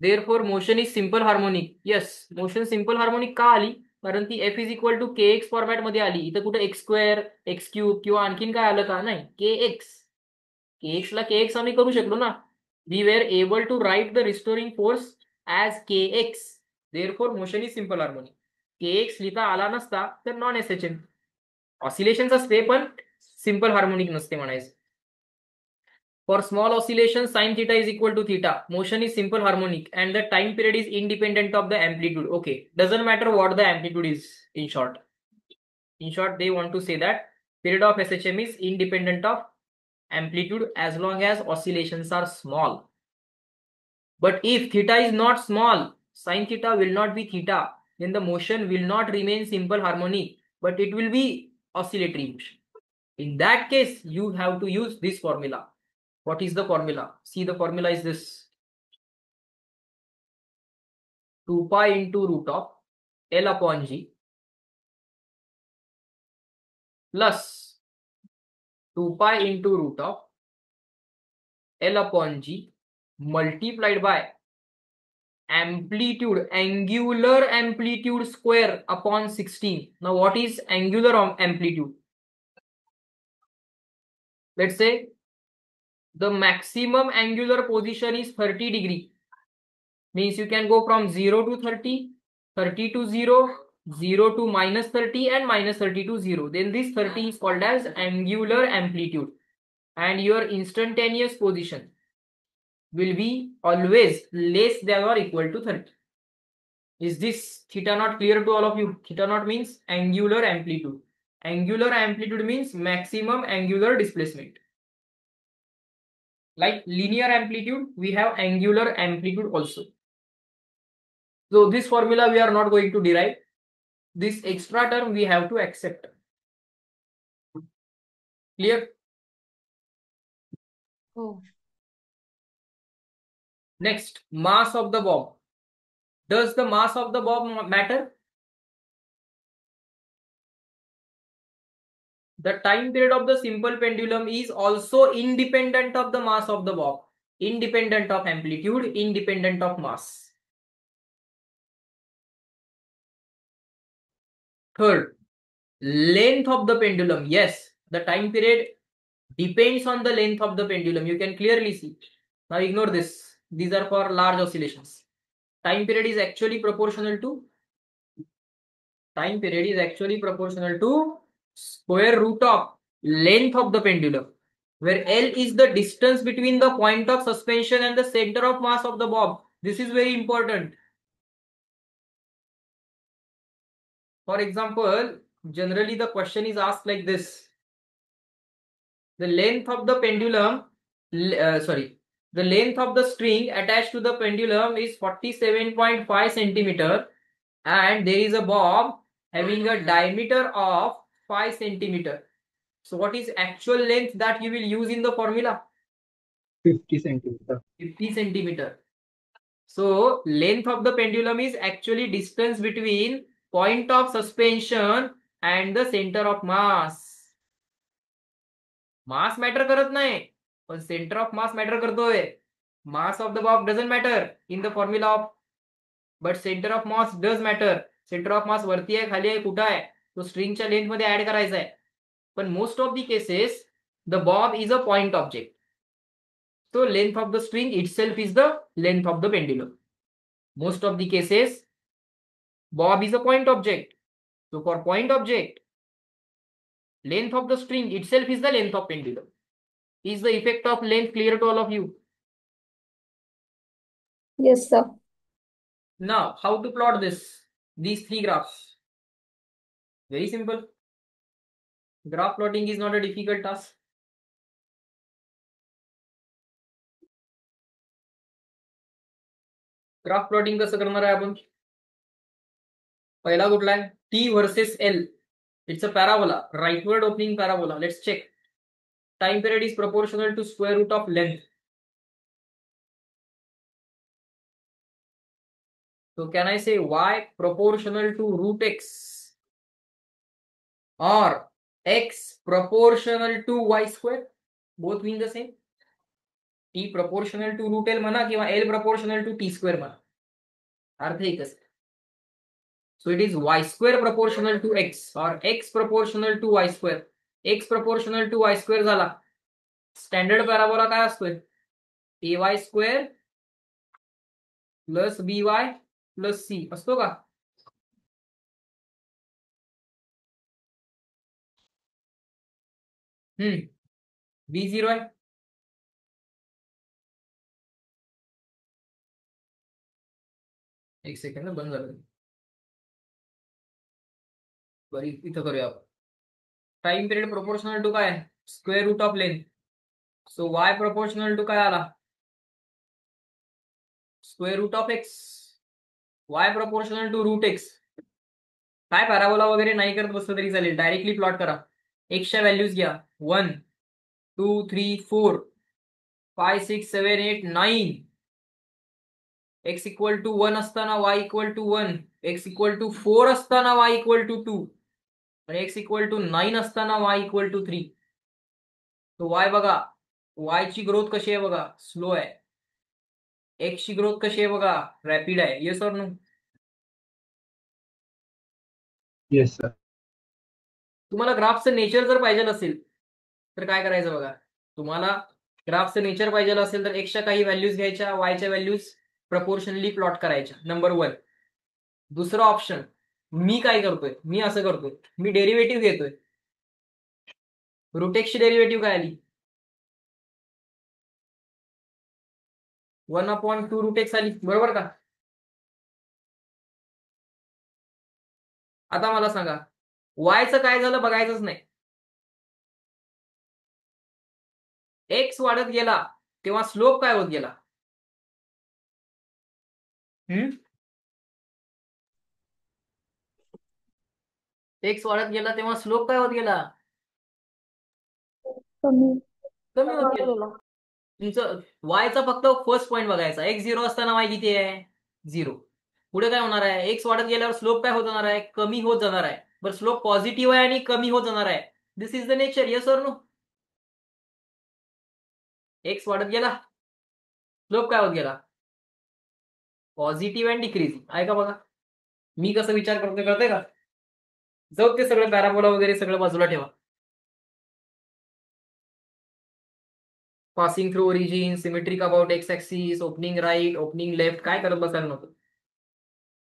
Therefore, motion is simple harmonic. Yes, motion simple harmonic का आली? कारण ती f is equal to kx format मध्ये आली. इथं कुठे x स्क्वेअर, x क्यूब किंवा आणखीन काय आलं का? नाही, kx. kx ला kx आम्ही करू शकलो ना. We were able to write the restoring force as kx. Therefore, motion is simple harmonic. kx लिहिता आला नसता तर नॉन SHM. ऑसिलेशन्स असते पण सिंपल हार्मोनिक नसते म्हणायचं. For small oscillations, sin theta is equal to theta. Motion is simple harmonic and the time period is independent of the amplitude. Okay, doesn't matter what the amplitude is, in short. In short, they want to say that period of SHM is independent of amplitude as long as oscillations are small. But if theta is not small, sin theta will not be theta, then the motion will not remain simple harmonic, but it will be oscillatory motion. In that case, you have to use this formula. What is the formula? See, the formula is this: 2 pi into root of L upon G plus 2 pi into root of L upon G multiplied by amplitude, angular amplitude square upon 16. Now, what is angular amplitude? Let's say the maximum angular position is 30 degree. Means you can go from 0 to 30, 30 to 0, 0 to minus 30 and minus 30 to 0. Then this 30 is called as angular amplitude. And your instantaneous position will be always less than or equal to 30. Is this theta not clear to all of you? Theta not means angular amplitude. Angular amplitude means maximum angular displacement. Like linear amplitude, we have angular amplitude also. So this formula we are not going to derive. This extra term we have to accept. Clear? हो. Next, mass of the bob. Does the mass of the bob matter? The time period of the simple pendulum is also independent of the mass of the bob, independent of amplitude, independent of mass. Third, length of the pendulum. Yes, the time period depends on the length of the pendulum. You can clearly see. Now ignore this. These are for large oscillations. Time period is actually proportional to square root of length of the pendulum, where L is the distance between the point of suspension and the center of mass of the bob. This is very important. For example, generally the question is asked like this. The length of the pendulum, the length of the string attached to the pendulum is 47.5 centimeter, and there is a bob having a diameter of 5 centimeter. So what is actual length that you will use in the formula? 50 centimeter. 50 centimeter. So length of the pendulum is actually distance between point of suspension and the center of mass. Mass matter करत नाही, पण centre of mass matter करतोय. मास of the Bob doesn't matter in the formula of, but centre of mass does matter. Centre of mass वरती आहे, खाली आहे, कुठं आहे, तो स्ट्रिंगच्या लेंथ मध्ये ऍड करायचा आहे. पण most of the cases the Bob is a point object. So length of the string itself is the length of the pendulum. Most of the cases bob is a point object. So for point object, length of the string itself is the length of pendulum. Is the effect of length clear to all of you? Yes, sir. Now how to plot these three graphs? Very simple. Graph plotting is not a difficult task. Graph plotting कसं करणार आहे आपण? पहिला कुठला आहे? T versus L. It's a parabola, rightward opening parabola. Let's check. Time period is proportional to square root of length. So can I say y proportional to root x or x proportional to y square? Both mean the same. t proportional to root l म्हणा किंवा l proportional to t square म्हणा, अर्थ एकच. So it is y square proportional to x or x proportional to y square. x proportional to y square झाला. Standard parabola काय असतोय? ay square plus by plus c असतो का? v0 आहे. एक second बंद झालं. बरी इथं करूया आपण. टाइम पिरियड प्रोपोर्शनल टू काय? Square root of length. So y proportional to काय आला? Square root of x. y proportional to root x. काय पॅराबोला वगैरे नाही करत बसलं तरी चालेल, डायरेक्टली प्लॉट करा. एक्सच्या व्हॅल्यूज घ्या. 1 2 3 4 5 6 7 8 9. x इक्वल टू 1 असताना y equal to 1, x equal to 4 असताना y इक्वल टू 2, आणि x इक्वल टू 9 असताना y इक्वल टू 3. तो y बघा, y ची ग्रोथ कशी आहे बघा, स्लो आहे. x ची ग्रोथ कशी आहे बघा, रॅपिड आहे. Yes or no? Yes sir. तुम्हाला ग्राफचं नेचर जर पाहिजे असेल तर काय करायचं बघा. तुम्हाला ग्राफचं नेचर पाहिजे असेल तर एक्सच्या काही व्हॅल्यूज घ्यायच्या, वायच्या व्हॅल्यूज प्रपोर्शनली प्लॉट करायच्या. नंबर 1. दुसरं ऑप्शन, मी काय करतोय, मी असं करतोय, मी डेरिव्हेटिव्ह घेतोय. रूट एक्सची डेरिव्हेटिव्ह काय आली? 1/2 रूट एक्स आली, बरोबर का? आता मला सांगा, वायचं काय झालं बघायचंच नाही. एक्स वाढत गेला तेव्हा स्लोप काय होत गेला? एक्स वाढत गेला तेव्हा स्लोप काय होत गेला? कमी कमी होत गेलं. तुमचं वायचा फक्त फर्स्ट पॉईंट बघायचा. एक्स 0 असताना वाय किती आहे? 0. पुढे काय होणार आहे? एक्स वाढत गेल्यावर स्लोप काय होत जाणार आहे? कमी होत जाणार आहे. बरं, स्लोप पॉझिटिव्ह आहे आणि कमी होत जाणार आहे. This is the nature. Yes or no? X वाढत गेला, स्लोप काय होत गेला? पॉझिटिव्ह अँड डिक्रीजिंग आहे का? बघा मी कसं विचार करतोय, कळतंय का? जाऊ ते सगळं पॅराबोला वगैरे सगळं बाजूला ठेवा. Passing through origin, symmetric about x axis, opening right, opening left, काय करत बसायला नव्हतं.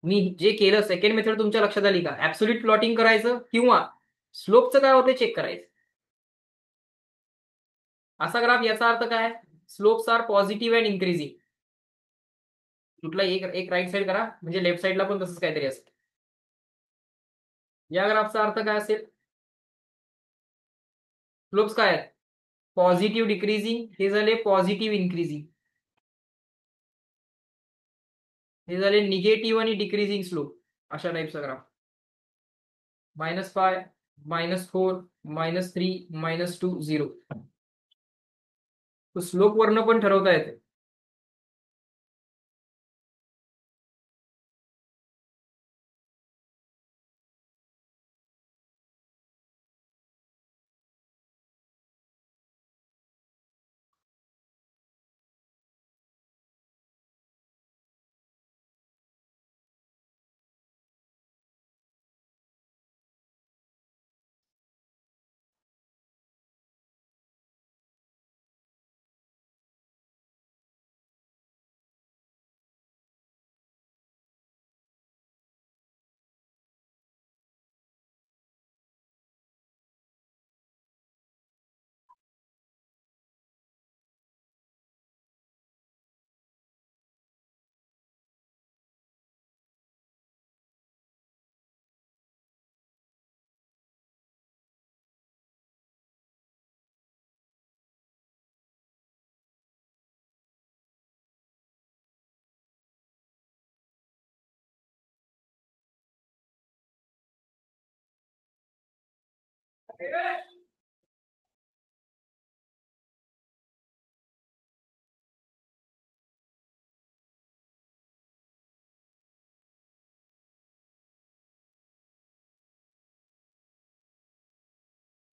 मी जे केलं सेकंड मेथड तुमच्या लक्षात आली का? ऍब्सोल्यूट प्लॉटिंग करायचं किंवा स्लोपचं काय होतं चेक करायचं. असा ग्राफ, याचा अर्थ काय? Slopes are positive and increasing. कुठला एक राईट साइड करा, म्हणजे लेफ्ट साइडला पण तसंच काहीतरी असतं. या ग्राफचा अर्थ काय असेल? स्लोप्स काय आहेत? पॉझिटिव्ह डिक्रीजिंग, हे झाले पॉझिटिव्ह इन्क्रीजिंग, हे झाले निगेटिव्ह आणि डिक्रीजिंग स्लोप. अशा टाईपचा ग्राफ. -5, -4, -3, -2, 0. तो स्लोप वरनं पण ठरवता येते.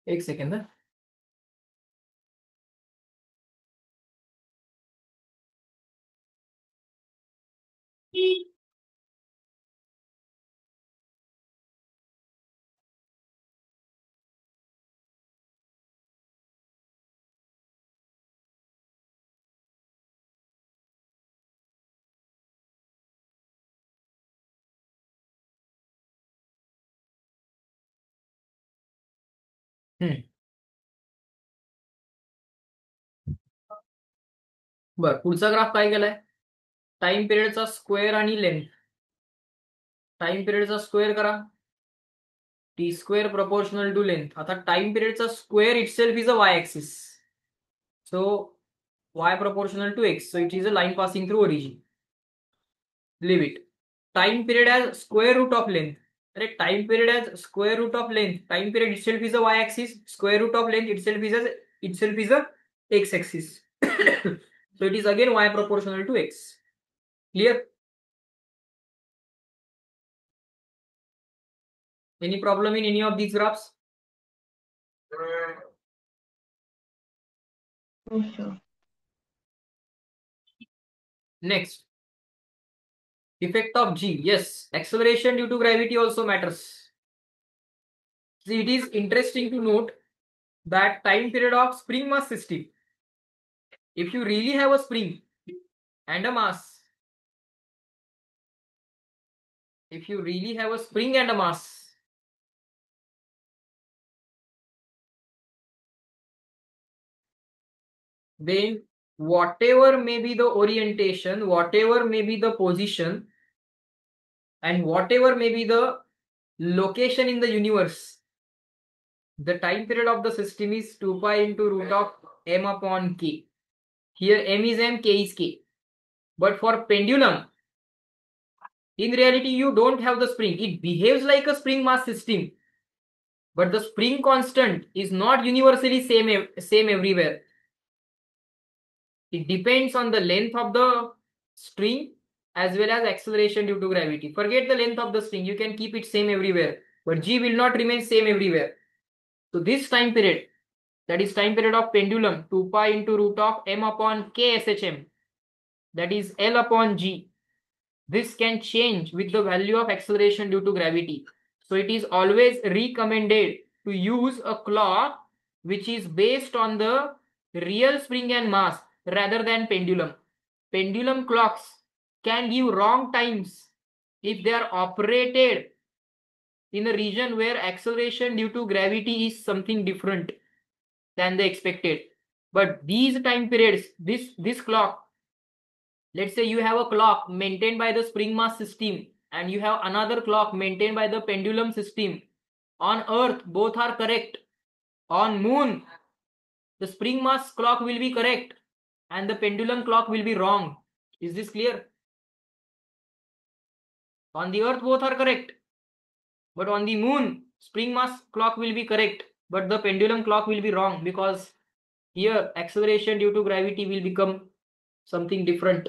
एक सेकंड. बर, पुढचा ग्राफ काय केलाय? टाइम पिरियडचा स्क्वेअर आणि लेंथ. टाइम पिरियडचा स्क्वेअर करा, T square proportional to length. आता टाइम पिरियडचा square itself is a Y axis, so y proportional to x, so it is a line passing through origin. Leave it. Time period as square root of length. Time period as square root of length. Time period itself is a y-axis. Square root of length itself is a x-axis. So it is again y proportional to x. Clear? Any problem in any of these graphs? Sure. Next. Effect of G. Yes, acceleration due to gravity also matters. See, it is interesting to note that time period of spring mass system. If you really have a spring and a mass, then whatever may be the orientation, whatever may be the position, and whatever may be the location in the universe, the time period of the system is 2 pi into root of m upon k. Here m is m, k is k. But for pendulum, in reality you don't have the spring. It behaves like a spring mass system, but the spring constant is not universally same everywhere. It depends on the length of the string as well as acceleration due to gravity. Forget the length of the string, you can keep it same everywhere, but g will not remain same everywhere. So this time period, that is time period of pendulum, 2 pi into root of m upon k shm, that is L upon g. This can change with the value of acceleration due to gravity. So it is always recommended to use a clock which is based on the real spring and mass rather than pendulum. Pendulum clocks can give wrong times if they are operated in a region where acceleration due to gravity is something different than the expected. But these time periods, this clock, let's say you have a clock maintained by the spring mass system and you have another clock maintained by the pendulum system. On earth both are correct. On moon the spring mass clock will be correct and the pendulum clock will be wrong. Is this clear? On the earth both are correct, but on the moon spring mass clock will be correct but the pendulum clock will be wrong, because here acceleration due to gravity will become something different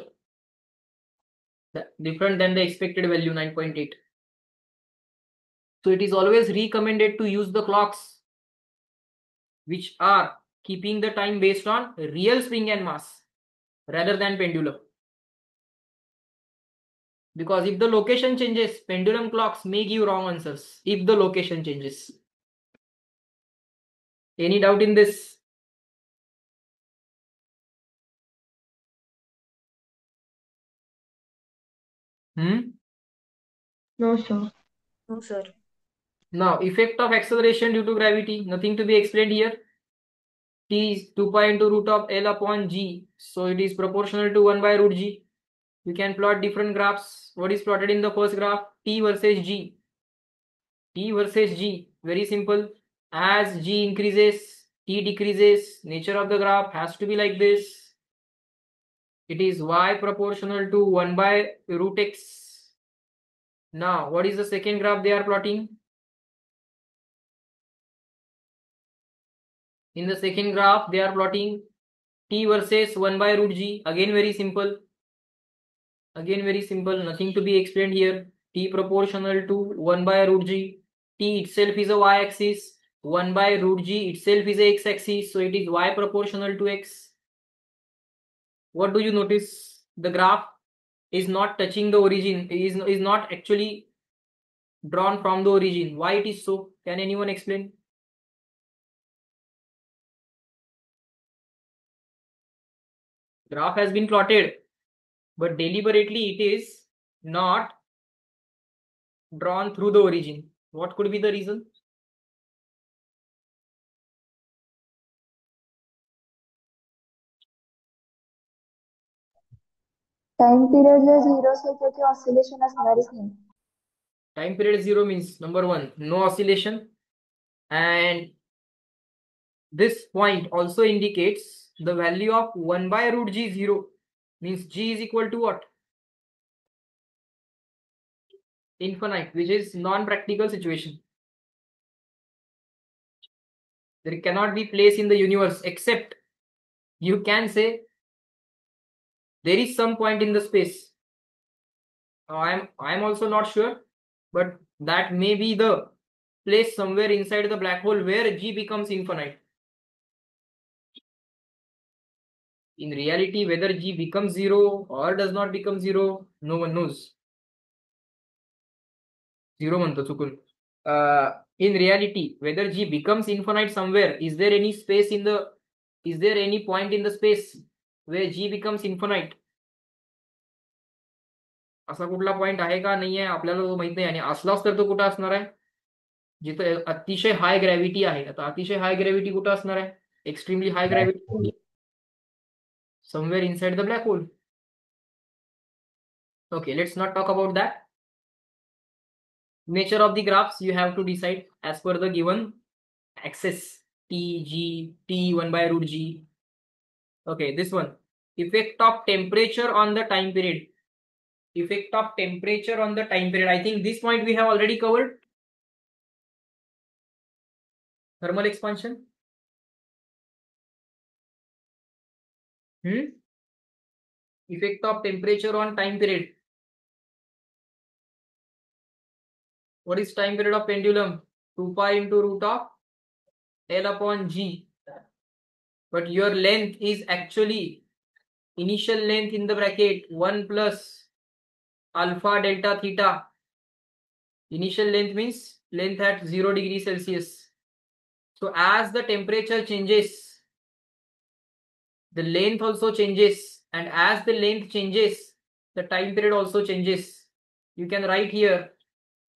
than the expected value, 9.8. So it is always recommended to use the clocks which are keeping the time based on real spring and mass rather than pendulum. Because if the location changes, pendulum clocks may give wrong answers if the location changes. Any doubt in this? No, sir. No, sir. Now, effect of acceleration due to gravity, nothing to be explained here. T is 2 pi into root of L upon G. So it is proportional to 1 by root G. You can plot different graphs. What is plotted in the first graph? T versus G. T versus G. Very simple. As G increases, T decreases. Nature of the graph has to be like this. It is Y proportional to 1 by root X. Now, what is the second graph they are plotting? In the second graph, they are plotting T versus 1 by root G. Again, very simple. Again, very simple. Nothing to be explained here. T proportional to 1 by root G. T itself is a y-axis. 1 by root G itself is a x-axis. So it is y proportional to x. What do you notice? The graph is not touching the origin. Is not actually drawn from the origin. Why it is so? Can anyone explain? Graph has been plotted, but deliberately it is not drawn through the origin. What could be the reason? Time period जर 0 असेल तर ते oscillation असणारच नाही. Time period 0 means number 1, no oscillation, and this point also indicates the value of 1 by root G 0 means G is equal to what? Infinite, which is non-practical situation. There cannot be place in the universe, except you can say there is some point in the space. I am also not sure, but that may be the place somewhere inside the black hole where G becomes infinite. In reality, whether G becomes 0 or does not become 0, no one knows. 0 म्हणतो चुकून. In reality, whether G becomes infinite somewhere, is there any point in the space where G becomes infinite? असा कुठला point आहे का नाही आहे आपल्याला तो माहित नाही, आणि असलाच तर तो कुठं असणार आहे? जिथे अतिशय हाय ग्रॅव्हिटी आहे. आता अतिशय हाय ग्रॅव्हिटी कुठं असणार आहे? Extremely hi gravity somewhere inside the black hole. Okay, let's not talk about that. Nature of the graphs you have to decide as per the given axis T, G, T 1 by root G. Okay, this one, effect of temperature on the time period. Effect of temperature on the time period. I think this point we have already covered. Thermal expansion. Effect of temperature on time period. What is time period of pendulum? 2 pi into root of L upon G. But your length is actually initial length in the bracket 1 plus alpha delta theta. Initial length means length at 0 degrees Celsius. So as the temperature changes, the length also changes, and as the length changes, the time period also changes. You can write here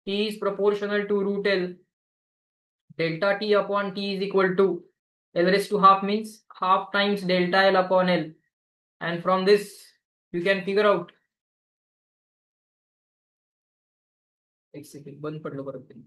T is proportional to root L. Delta T upon T is equal to L raised to half means half times delta L upon L. And from this, you can figure out. एक second बंद पडलं परत तरी.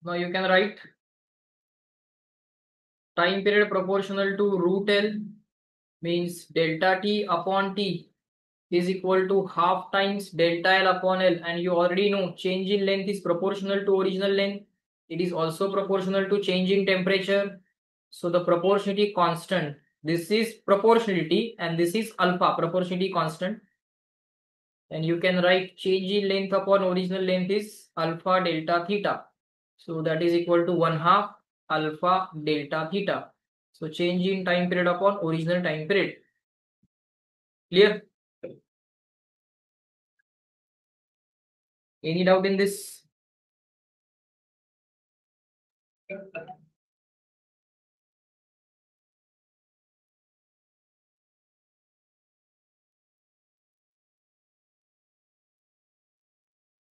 Now you can write time period proportional to root L means delta T upon T is equal to half times delta L upon L, and you already know change in length is proportional to original length. It is also proportional to change in temperature. So the proportionality constant, this is proportionality and this is alpha, proportionality constant. And you can write change in length upon original length is alpha delta theta. So that is equal to 1/2 alpha delta theta. So change in time period upon original time period. Clear? Any doubt in this?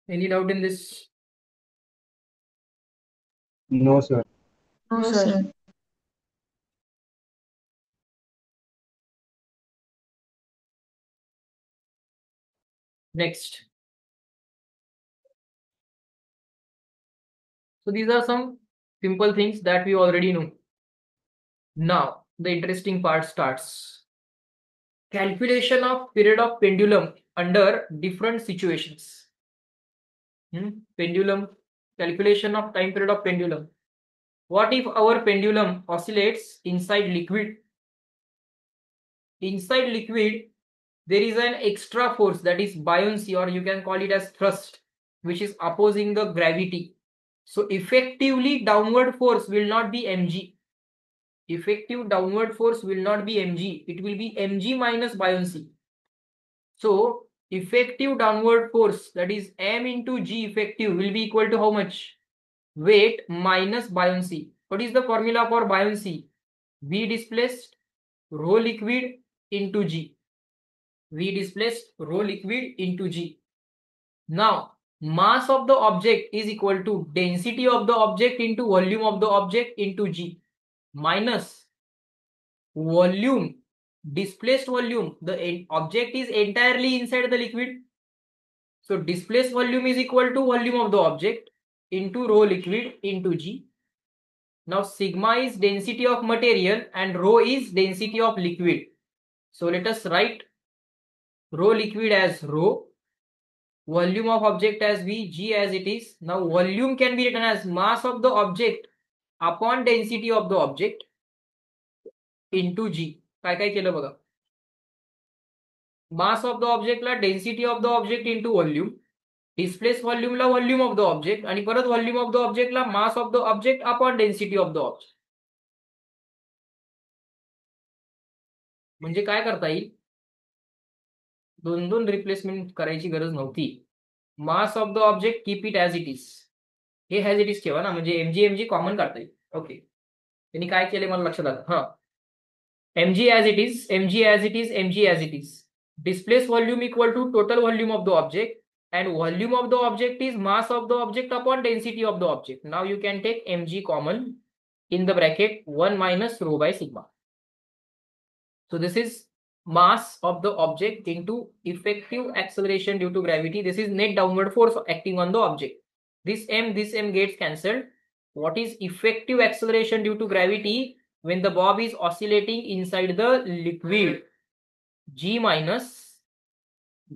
Any doubt in this? No, sir. No, sir. Next. So these are some simple things that we already know. Now the interesting part starts. Calculation of period of pendulum under different situations. Pendulum, calculation of time period of pendulum. What if our pendulum oscillates inside liquid? Inside liquid, there is an extra force, that is buoyancy, or you can call it as thrust, which is opposing the gravity. So effectively downward force will not be mg. Effective downward force will not be mg. It will be mg minus buoyancy. So effective downward force, that is m into g effective, will be equal to how much? Weight minus buoyancy. What is the formula for buoyancy? V displaced rho liquid into g. V displaced rho liquid into g. Now mass of the object is equal to density of the object into volume of the object into g minus volume, displaced volume. The object is entirely inside the liquid. So displaced volume is equal to volume of the object into rho liquid into g. Now sigma is density of material and rho is density of liquid. So let us write rho liquid as rho, volume of object as V, G as it is. Now volume can be written as mass of the object upon density of the object into G. काय काय केलं बघा. Mass of the object La density of the object into volume, displaced volume La volume of the object आणि परत volume of the object La mass of the object upon density of the object. म्हणजे काय करता येईल, दोन दोन replacement करायची गरज नव्हती. Mass of the object keep it as it is, हे ॲज इट इज ठेवा ना, म्हणजे एमजी कॉमन काढता येईल. ओके, त्यांनी काय केले मला लक्षात आलं. हा, mg as it is, mg as it is, mg as it is. Displaced volume equal to total volume of the object, and volume of the object is mass of the object upon density of the object. Now you can take mg common in the bracket 1 minus rho by sigma. So this is mass of the object into effective acceleration due to gravity. This is net downward force acting on the object. This m gets cancelled. What is effective acceleration due to gravity when the bob is oscillating inside the liquid? G minus,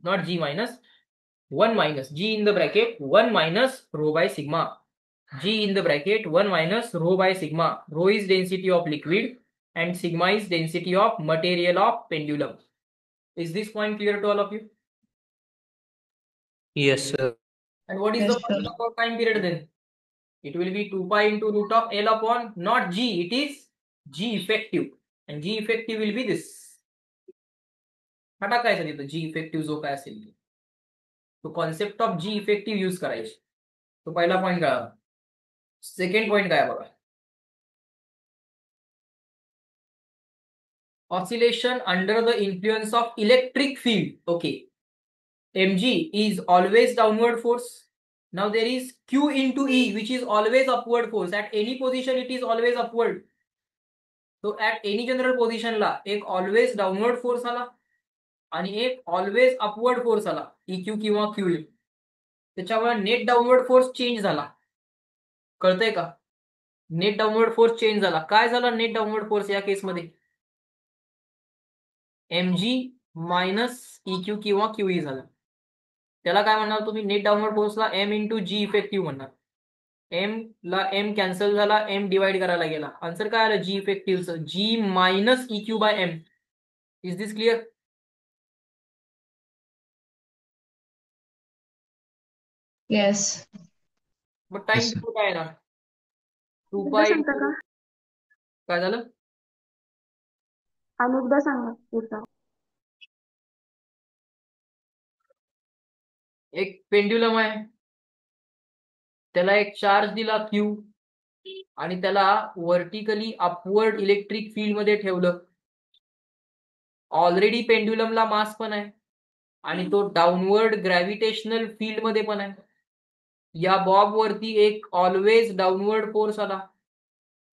not G minus, 1 minus G in the bracket 1 minus rho by sigma. G in the bracket 1 minus rho by sigma. Rho is density of liquid and sigma is density of material of pendulum. Is this point clear to all of you? Yes, sir. And what is Yes, the sir. formula for time period then? It will be 2 pi into root of L upon not G, it is G effective, and G effective will be this. हा टाकायचा तिथं G effective जो काय असेल तो concept of G effective use करायची. तो पहिला पॉइंट काय. सेकंड पॉइंट काय बघा, oscillation under the influence of electric field. Okay, mg is always downward force. Now there is q into e, which is always upward force. At any position it is always upward. So at any general position ला एक always downward force आला आणि एक always upward force आला, eq किंवा q. त्याच्यामुळे net downward force change झाला. कळतंय का? नेट डाउनवर्ड फोर्स चेंज झाला. काय झाला नेट डाउनवर्ड फोर्स या केसमध्ये? mg मायनस eq किंवा qe झाला. त्याला काय म्हणणार तुम्ही? नेट डाउनवर्ड फोर्सला m इंटू जी इफेक्टिव्ह म्हणणार. m ला m कॅन्सल झाला, m डिवाइड करायला गेला. आन्सर काय आलं जी इफेक्टिव्हचं? g minus eq by m. Is this clear? Yes. मग टाइम Yes, sir. काय येणार? 2 एकदा पाय. सांगता का? काय झालं? अनेकदा सांगा एकदा. एक पेंड्युलम आहे, त्याला एक चार्ज दिला Q आणि त्याला व्हर्टिकली अपवर्ड इलेक्ट्रिक फील्ड मध्ये ठेवलं. ऑलरेडी पेंड्युलमला मास पण आहे आणि तो डाऊनवर्ड ग्रॅव्हिटेशनल फील्ड मध्ये पण आहे. या बॉब वरती एक ऑलवेज डाऊनवर्ड फोर्स आला.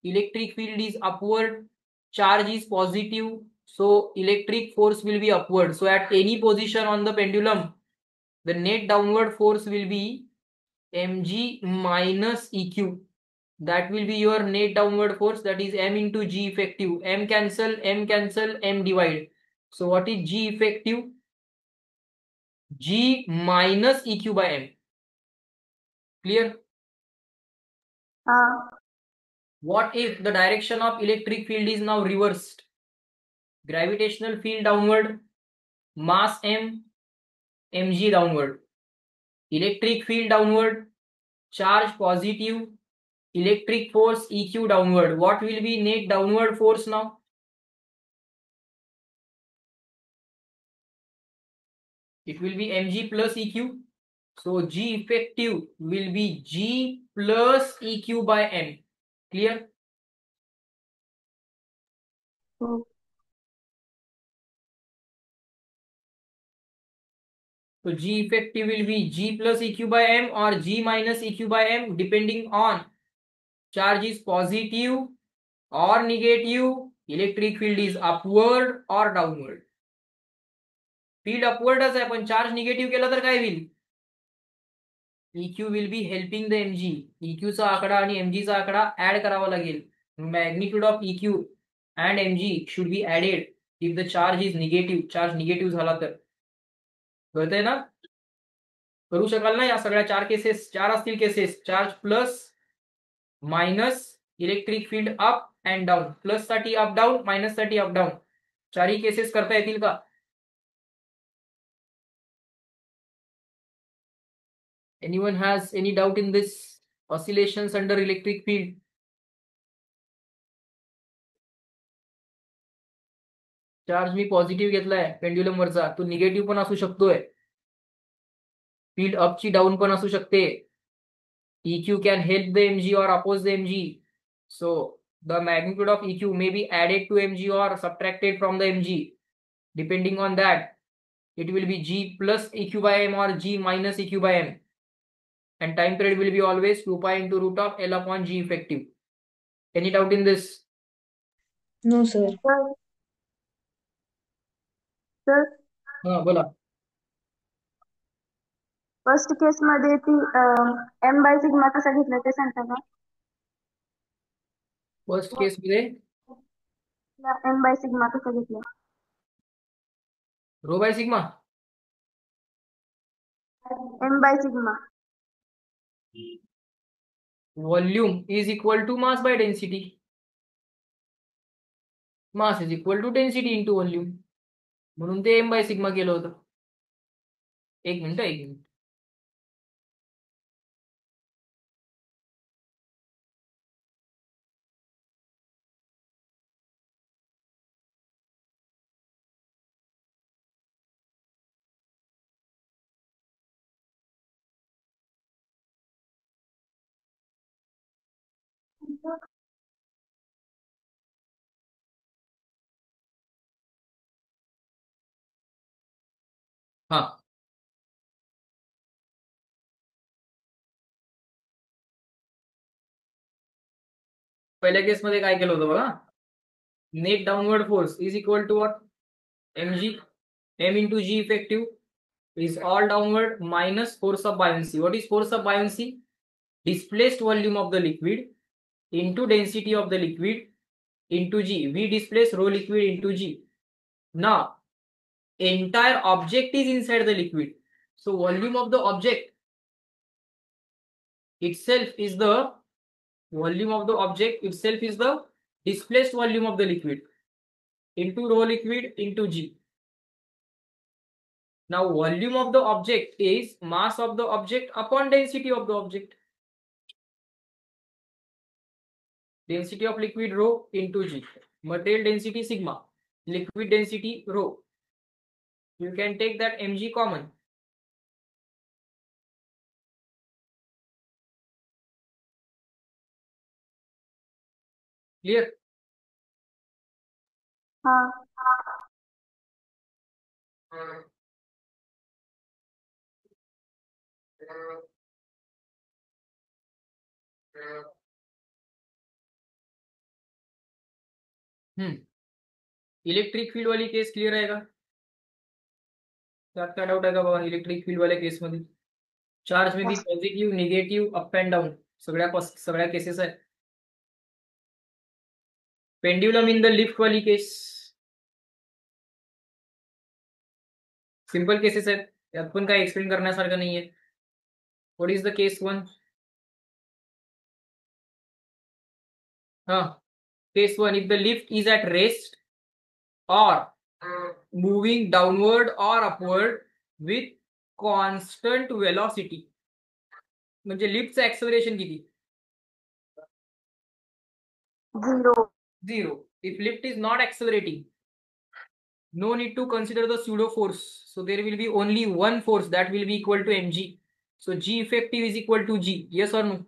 Electric field is upward, charge is positive, so electric force will be upward. So at any position on the pendulum, the net downward force will be mg minus eq. That will be your net downward force, that is m into g effective. M cancel, m divide. So what is g effective? G minus eq by m. Clear? हा. What if the direction of electric field is now reversed? Gravitational field downward, mass m, mg downward. Electric field downward, charge positive, electric force eq downward. What will be net downward force now? It will be mg plus eq. So g effective will be g plus eq by m. Clear? हो. So g effective will be g plus eq by m or g minus eq by m, depending on charge is positive or negative, electric field is upward or downward. Field अपवर्डच आहे पण charge negative केला तर काय होईल? EQ will be helping the mg. EQ चा आकडा आणि mg चा आकडा ऍड करावा लागेल. Magnitude of EQ and mg should be added if the charge is negative. Charge negative झाला तर. कळतंय ना? करू शकाल ना या सगळ्या चार असतील cases. Charge plus minus electric field up and down. Plus साठी अप डाऊन, मायनस साठी अप डाऊन. चारही केसेस करता येतील का? Anyone has any doubt in this oscillations under electric field? Charge मी पॉझिटिव्ह घेतलाय पेंड्युलम वरचा, तो निगेटिव्ह पण असू शकतोय. फील्ड अपची डाऊन पण असू शकते. EQ can help the mg or oppose the mg. So the magnitude of EQ may be added to mg or subtracted from the mg. Depending on that, it will be g plus EQ by m or g minus EQ by m. And time period will be always 2 pi into root of L upon G effective. Any doubt in this? No, sir. तर हा बोला. First case मध्ये ती M by sigma कसा घेतला ते सांगता का? फर्स्ट केस मध्ये एम बाय सिग्मा कसा घेतला? Rho by sigma. M by sigma Volume is equal to mass by density. Mass is equal to density into volume. म्हणून ते m बाय सिग्मा केलं होतं. एक मिनिट. हा पहिल्या केस मध्ये काय केलं होतं बघा. Net downward force is equal to what? mg. m into g effective is all downward minus force of buoyancy. What is force of buoyancy? Displaced volume of the liquid into density of the liquid into g. V displace rho liquid into g. Now entire object is inside the liquid, so volume of the object itself is the displaced volume of the liquid into rho liquid into g. Now volume of the object is mass of the object upon density of the object. Density of liquid rho into g. Material density sigma, liquid density rho. You can take that mg common. Clear? हाँ electric field वाली case clear आहे का? त्यात काय doubt आहे का बाबा? Electric field वाल्या case मध्ये चार्ज में भी positive negative up and down सगळ्या केसेस आहेत. पेंड्युलम इन द लिफ्ट वाली केस सिंपल केसेस आहेत, त्यात पण काय एक्सप्लेन करण्यासारखं नाहीये. What is the case 1? हा case 1, if the lift is at rest or moving downward or upward with constant velocity. म्हणजे लिफ्टचं ऍक्सेलरेशन किती? 0. If lift is not accelerating, no need to consider the pseudo force. So there will be only one force that will be equal to mg. So g effective is equal to g. Yes or no?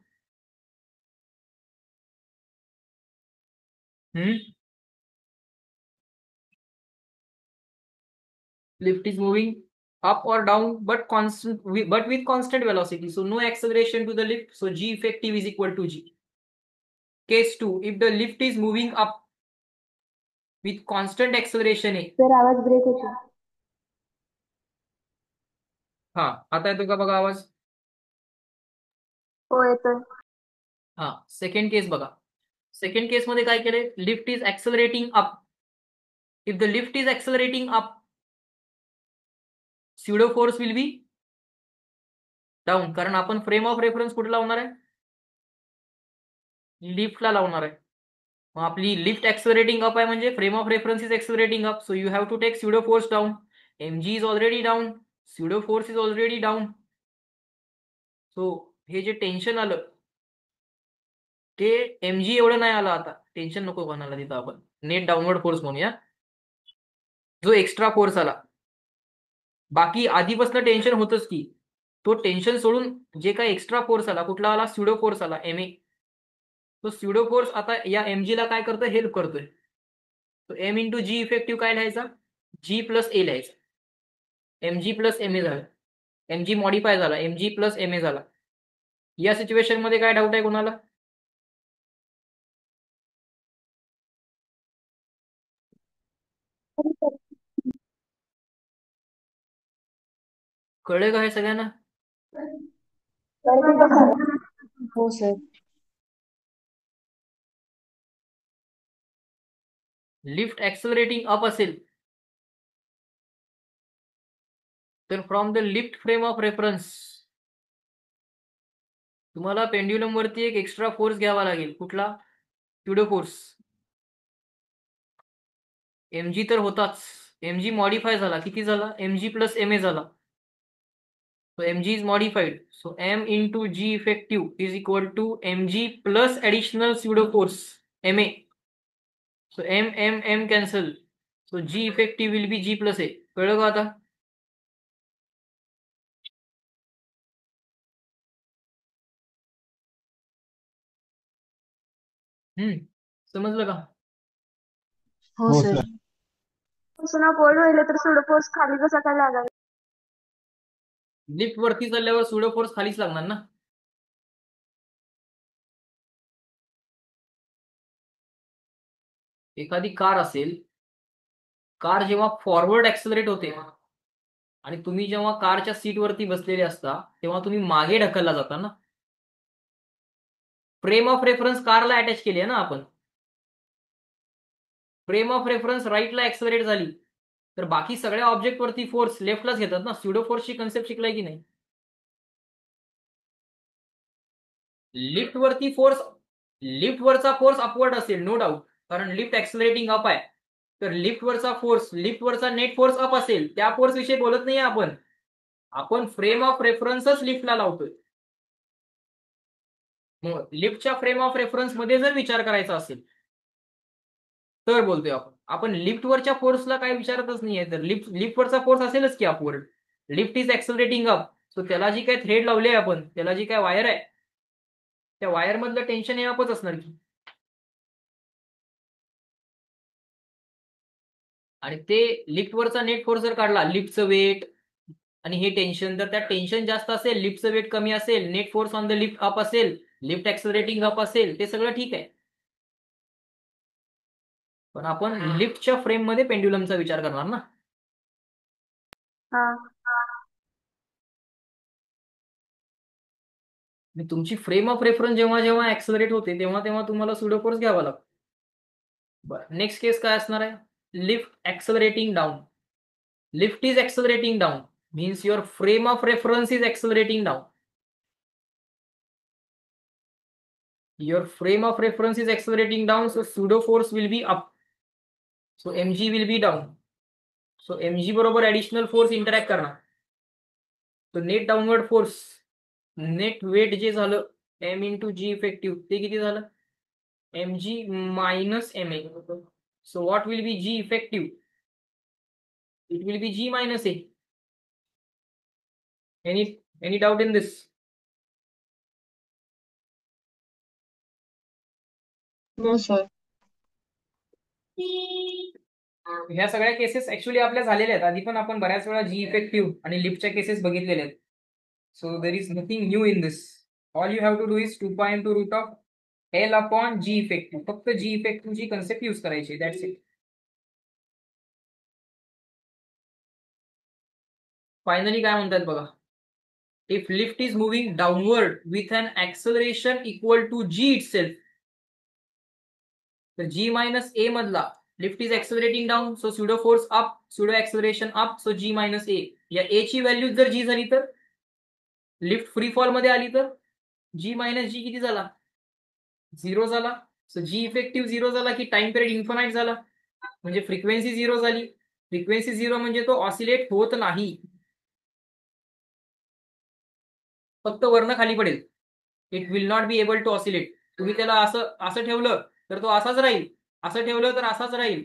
Lift is moving up or down but with constant velocity, so no acceleration to the lift, so g effective is equal to g. Case 2, if the lift is moving up with constant acceleration a. Sir आवाज break होतो. हा आता येतो का बघा आवाज? हो येतोय. हा, सेकंड केस बघा. सेकंड केस मध्ये काय केलंय? Lift is accelerating up. If the lift is accelerating up, pseudo force will be down. कारण आपण फ्रेम ऑफ रेफरन्स कुठे लावणार आहे? लिफ्टला लावणार आहे. मग आपली लिफ्ट ऍक्सलरेटिंग अप आहे म्हणजे frame of reference is accelerating up. So you have to take pseudo force down. mg is already down, pseudo force is already down. So हे जे टेन्शन आलं ते mg एवढं नाही आलं. आता टेन्शन नको कोणाला तिथं, आपण नेट डाऊनवर्ड फोर्स म्हणूया, जो एक्स्ट्रा फोर्स आला. बाकी आधीपासून टेन्शन होतच की, तो टेन्शन सोडून जे काही एक्स्ट्रा फोर्स आला, कुठला आला? स्युडो फोर्स आला, ma. तो स्युडो फोर्स आता या mg ला काय करतोय? हेल्प करतोय. तो m इंटू जी इफेक्टिव्ह काय लिहायचा? g प्लस a लिहायचा. mg प्लस ma झालं. mg मॉडिफाय झाला, mg प्लस ma झाला. या सिच्युएशन मध्ये काय डाऊट आहे कोणाला? कळलं का हे सगळ्यांना? हो सर. लिफ्ट ऍक्सलरेटिंग अप असेल तर from the lift frame of reference तुम्हाला पेंड्युलम वरती एक एक्स्ट्रा फोर्स घ्यावा लागेल. कुठला? Pseudo force. mg तर होताच, mg मॉडिफाय झाला. किती झाला? mg प्लस ma झाला. So mg is modified. So m into g effective is equal to mg plus additional pseudo force ma. So m cancel. So g effective will be g plus a. कळलं का आता? समजलं का? हो हो sir. Sir. पुन्हा cold होईल तर सुडो फोर्स खाली कसा काय लागायला? लिफ्ट वरती चालल्यावर सुडो फोर्स खालीच लागणार ना. एखादी कार असेल, कार जेव्हा फॉरवर्ड ऍक्सलरेट होते आणि तुम्ही जेव्हा कारच्या सीटवरती बसलेले असता तेव्हा तुम्ही मागे ढकलला जाता ना. Frame of reference Karla attach केली आहे ना आपण. फ्रेम ऑफ रेफरन्स राईटला ऍक्सलरेट झाली तर बाकी सगळ्या ऑब्जेक्ट वरती फोर्स लेफ्टलाच घेतात ना. स्युडो फोर्सची कन्सेप्ट शिकलाय की नाही? लिफ्ट वरती फोर्स, लिफ्ट वरचा फोर्स अपवर्ड असेल नो डाऊट, कारण लिफ्ट ऍक्सलरेटिंग अप आहे. तर लिफ्ट वरचा फोर्स, लिफ्ट वरचा नेट फोर्स अप असेल, त्या फोर्स विषयी बोलत नाही आपण. आपण फ्रेम ऑफ रेफरन्सच लिफ्टला लावतोय. मग लिफ्टच्या फ्रेम ऑफ रेफरन्स मध्ये जर विचार करायचा असेल तर बोलतोय आपण. आपण लिफ्टवरच्या फोर्सला काय विचारतच नाहीये. तर लिफ्टवरचा फोर्स असेलच की upward. Lift is accelerating up. So त्याला जी काय थ्रेड लावली आहे आपण, त्याला जी काय वायर आहे, त्या वायर मधलं टेन्शन हे अपच असणार की. आणि ते लिफ्टवरचा नेट फोर्स जर काढला, लिफ्टचं वेट आणि हे टेन्शन, तर त्या टेन्शन जास्त असेल, लिफ्टचं वेट कमी असेल, net force on the lift up असेल, लिफ्ट ऍक्सलरेटिंग अप असेल, ते सगळं ठीक आहे. पण आपण लिफ्टच्या फ्रेम मध्ये पेंड्युलमचा विचार करणार ना. हा. तुमची फ्रेम ऑफ रेफरन्स जेव्हा जेव्हा ऍक्सलरेट होते तेव्हा तेव्हा तुम्हाला सुडो फोर्स घ्यावा लागतो. बरं, नेक्स्ट केस काय असणार आहे? Lift accelerating down. Lift is accelerating down means your frame of reference is accelerating down. Your frame of reference is accelerating down, so pseudo force will be up. So mg will be down. So mg बरोबर additional force interact करणार. So net downward force, net weight जे झालं m into g effective, ते किती झालं? mg minus ma. So what will be g effective? It will be g minus a. Any doubt in this? No sir. ह्या सगळ्या cases actually आपल्या झालेल्या आहेत. आधी पण आपण बऱ्याच वेळा जी इफेक्टिव्ह आणि लिफ्टच्या केसेस बघितलेल्या आहेत. So there is nothing new in this. All you have to do is 2 root of L upon g effective. फक्त जी इफेक्टिव्हची कन्सेप्ट यूज करायची, दॅट्स इट. फायनली काय म्हणतात बघा. if lift is moving downward with an acceleration equal to g itself, तर g minus a मधला lift is accelerating down, so pseudo force up, pseudo acceleration up, so g minus a. या a ची value जर g झाली तर lift free fall मध्ये आली तर g मायनस g किती झाला? 0 झाला. सो जी इफेक्टिव्ह 0 झाला की टाइम पिरियड इन्फानाइट झाला, म्हणजे फ्रिक्वेन्सी 0 झाली. फ्रिक्वेन्सी 0 म्हणजे तो ऑसिलेट होत नाही, फक्त वरनं खाली पडेल. It will not be able to oscillate. तुम्ही त्याला असं ठेवलं तर तो असाच राहील, असं ठेवलं तर असाच राहील,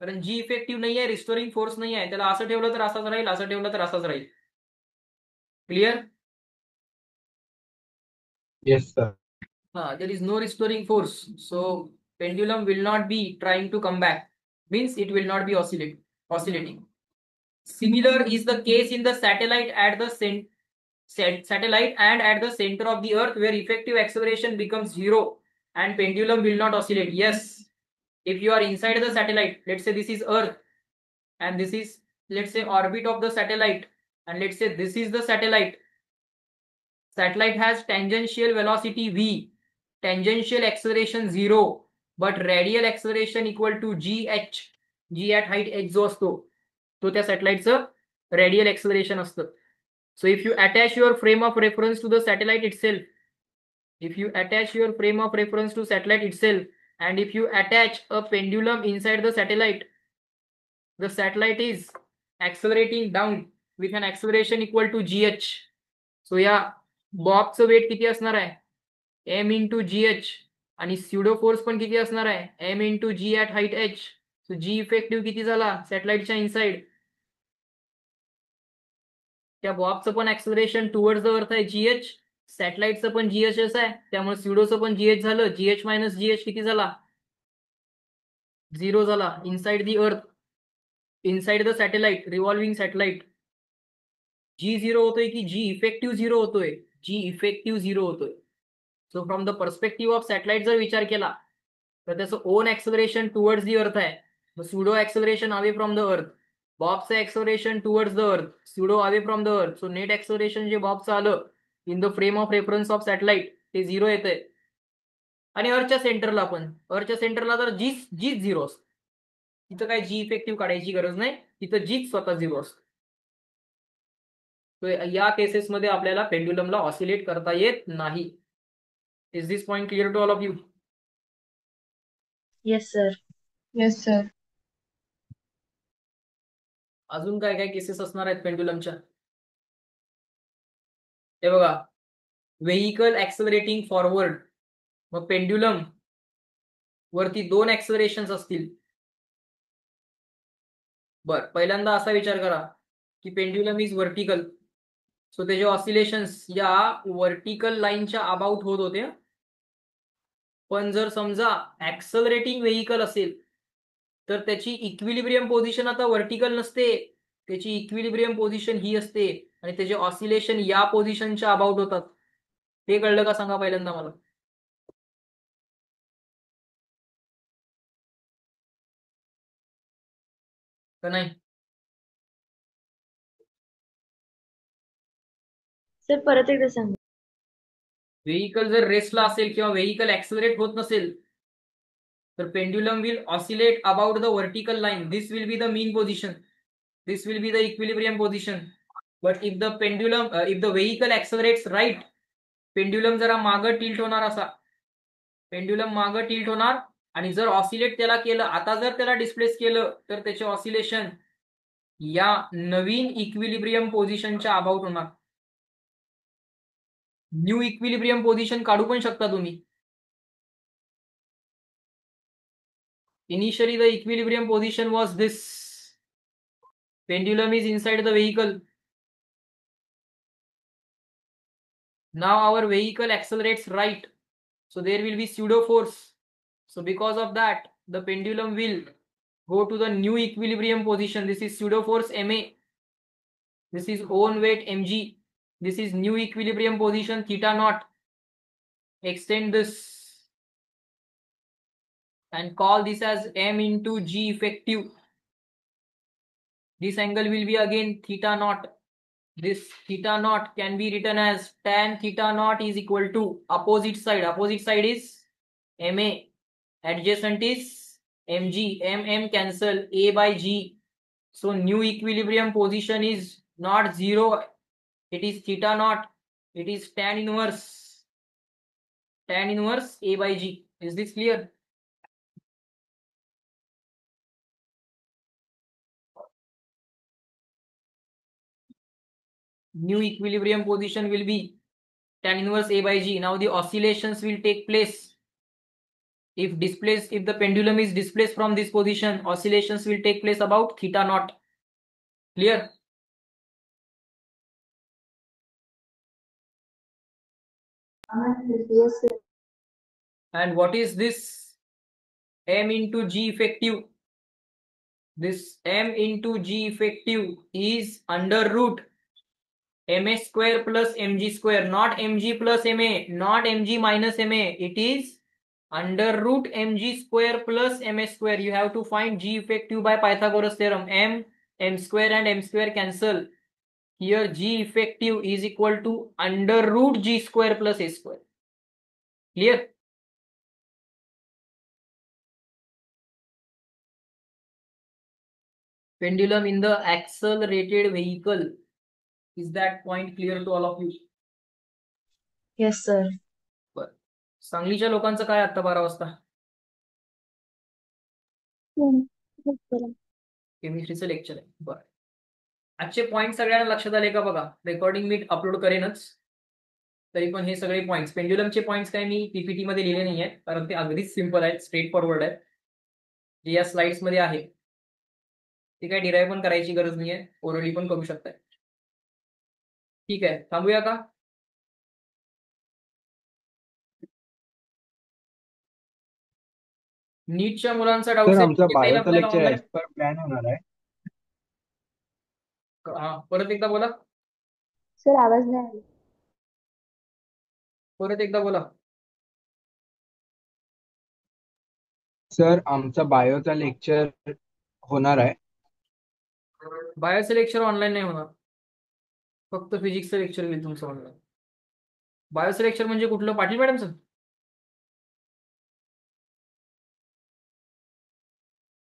कारण जी इफेक्टिव्ह नाही आहे, रिस्टोरिंग फोर्स नाही आहे. त्याला असं ठेवलं तर असाच राहील, असं ठेवलं तर असाच राहील. Clear? Yes, sir. There is no restoring force, so pendulum will not be trying to come back, means it will not be oscillating. Similar is the case in the satellite at the satellite and at the center of the earth, where effective acceleration becomes 0 and pendulum will not oscillate. Yes, if you are inside the satellite, let's say this is earth and this is, let's say, orbit of the satellite, and let's say this is the satellite. Satellite has tangential velocity v, tangential acceleration 0, but radial acceleration equal to gh. g at height h जो असतो तो त्या सॅटेलाइटचं radial acceleration असतं. So if you attach your frame of reference to the satellite itself, if you attach your frame of reference to satellite itself, and if you attach a pendulum inside the satellite is accelerating down with an acceleration equal to gh. So या बॉबचं wait किती असणार आहे? m into gh, आणि pseudo force पण किती असणार आहे? m into g at height h. So g effective किती झाला सॅटेलाइटच्या इनसाइड? त्या बॉबचं पण ऍक्सलरेशन टुवर्ड्स द अर्थ आहे gh, सॅटेलाइटचं पण gh आहे, त्यामुळे स्युडोचं पण gh झालं. gh मायनस gh किती झाला? 0 झाला. Inside the earth, inside the satellite, revolving satellite, g 0 होतोय की जी इफेक्टिव्ह 0 होतोय? जी इफेक्टिव्ह 0 होतोय. So from the perspective of satellite जर विचार केला तर त्याचं ओन ऍक्सलरेशन टुवर्ड्स दी अर्थ आहे, pseudo acceleration away from the earth. बॉबचं acceleration towards the earth, pseudo away from the earth. So net acceleration जे बॉबचं आलं in the frame of reference of satellite ते 0 येतंय. आणि अर्थच्या सेंटरला पण, अर्थच्या सेंटरला तर जीच 0 असतं. तिथं काय जी इफेक्टिव्ह काढायची गरज नाही, तिथं जीच स्वतः 0 असतं. तर या केसेसमध्ये आपल्याला पेंड्युलमला ऑसिलेट करता येत नाही. Is this point clear to all of you? Yes, sir. Yes, sir. अजून काय काय केसेस असणार आहेत पेंड्युलमच्या? हे बघा, व्हेइकल ऍक्सलरेटिंग फॉरवर्ड, मग पेंड्युलम वरती 2 ऍक्सलरेशन्स असतील. बर, पहिल्यांदा असा विचार करा की पेंड्युलम इज व्हर्टिकल, सो त्याचे ऑसिलेशन्स या व्हर्टिकल लाईनच्या अबाउट होत होते. पण जर समजा ऍक्सलरेटिंग व्हेइकल असेल तर त्याची इक्विलिब्रियम पोझिशन आता व्हर्टिकल नसते, त्याची इक्विलिब्रियम पोझिशन ही असते आणि त्याचे ऑसिलेशन या पोझिशनच्या अबाउट होतात. हे कळलं का सांगा पहिल्यांदा मला? का नाही? सर परत एकदा सांगा. व्हेइकल जर रेस्टला असेल किंवा व्हेइकल ऍक्सलरेट होत नसेल तर pendulum will oscillate about the vertical line. This will be the mean position, this will be the equilibrium position. But if the pendulum, if the vehicle accelerates right, pendulum जरा मागं tilt होणार, असा pendulum मागं tilt होणार. आणि जर oscillate त्याला केलं, आता जर त्याला डिस्प्लेस केलं तर त्याचे ऑसिलेशन या नवीन इक्विलिब्रियम पोझिशनच्या अबाउट होणार. न्यू इक्विलिब्रियम पोझिशन काढू पण शकता तुम्ही. Initially the equilibrium position was this. Pendulum is inside the vehicle. Now our vehicle accelerates right, so there will be pseudo force. So because of that the pendulum will go to the new equilibrium position. This is pseudo force ma, this is own weight mg, this is new equilibrium position theta naught. Extend this and call this as m into g effective. This angle will be again theta naught. this theta naught can be written as tan theta naught is equal to opposite side. Opposite side is MA. Adjacent is MG. MM cancel A by G. So new equilibrium position is not 0. It is theta naught. It is tan inverse A by G. Is this clear? New equilibrium position will be tan inverse A by G. Now the oscillations will take place. If the pendulum is displaced from this position, oscillations will take place about theta naught. Clear? Yes, sir. And what is this M into G effective? This M into G effective is under root MA square plus MG square, not MG plus MA, not MG minus MA. It is under root MG square plus MA square. You have to find G effective by Pythagoras theorem. M square and M square cancel. Here G effective is equal to under root G square plus A square. Clear? Pendulum in the accelerated vehicle. Is that point clear to all of you? Yes, sir. बरं. सांगलीच्या लोकांचं काय आता 12 वाजता? केमिस्ट्रीचं lecture आहे. बरं. आजचे point सगळ्यांना लक्षात आले का बघा? रेकॉर्डिंग मी अपलोड करेनच. तरी पण हे सगळे पॉईंट्स, पेंड्युलमचे पॉईंट्स काय मी पीपीटी मध्ये लिहिले नाही आहेत, कारण ते अगदीच सिंपल आहेत, स्ट्रेट फॉरवर्ड आहेत. जे या स्लाइड्स मध्ये आहे ते काय डिराईव्ह पण करायची गरज नाहीये, ओरली पण करू शकताय. ठीक आहे, थांबूया का? नीटच्या मुलांचा डाऊट सर आमचा बायोचा लेक्चर ऍज पर प्लॅन होणार आहे. हा, परत एकदा बोला. सर आवाज नाही आला. परत एकदा बोला. सर आमचा बायोचा लेक्चर होणार आहे. बायोचं लेक्चर ऑनलाईन नाही होणार, फक्त फिजिक्सचं लेक्चर होईल तुमचं ऑनलाईन. बायोचं लेक्चर म्हणजे कुठलं? पाटील मॅडमचं?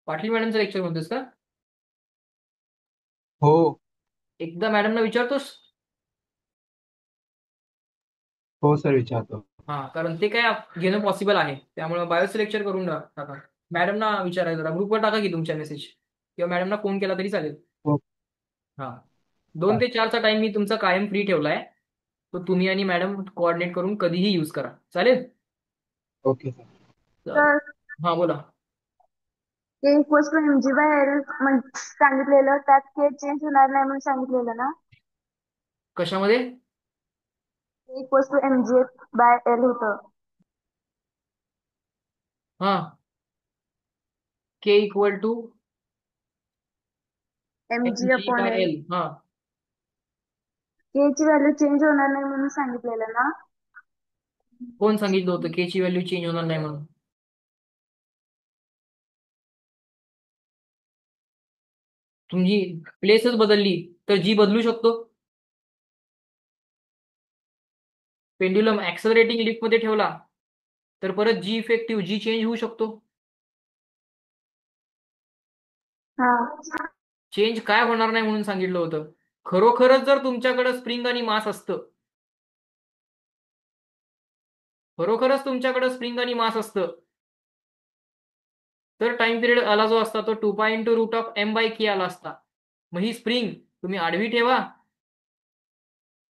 पाटील मॅडमचं लेक्चर म्हणतोस का? हो एकदा मॅडमना विचारतोस? हो सर विचारतो. हा, कारण ते काय घेणं पॉसिबल आहे, त्यामुळे बायोचं लेक्चर करून टाका. मॅडमना विचारायचं, जरा ग्रुपवर टाका की तुमच्या मेसेज, किंवा मॅडमना फोन केला तरी चालेल. हो. हा, 2 ते 4चा टाइम मी तुमचा कायम फ्री ठेवलाय, तो तुम्ही आणि मॅडम कोऑर्डिनेट करून कधीही यूज करा, चालेल? Okay sir. तर हा बोला. K equals to MG by L सांगितलेलं, त्यात K चेंज होणार नाही म्हणून सांगितलेलं ना. कशामध्ये? K equals to MG by L होतं. हा, K equal to MG upon by L. L. हा, K ची व्हॅल्यू चेंज होणार नाही म्हणून सांगितलेलं ना. कोण सांगितलं होतं K ची व्हॅल्यू चेंज होणार नाही म्हणून? तुमची प्लेसच बदलली तर जी बदलू शकतो. पेंड्युलम ऍक्सलरेटिंग लिफ्ट मध्ये ठेवला तर परत जी इफेक्टिव्ह जी चेंज होऊ शकतो. हा, चेंज काय होणार नाही म्हणून सांगितलं होतं? खरोखरच जर तुमच्याकडे स्प्रिंग आणि मास असतं, खरोखरच तुमच्याकडे स्प्रिंग आणि मास असतं, तर टाइम पिरियड आला जो असता तो 2π × √m/k आला असता. मग ही स्प्रिंग तुम्ही आडवी ठेवा,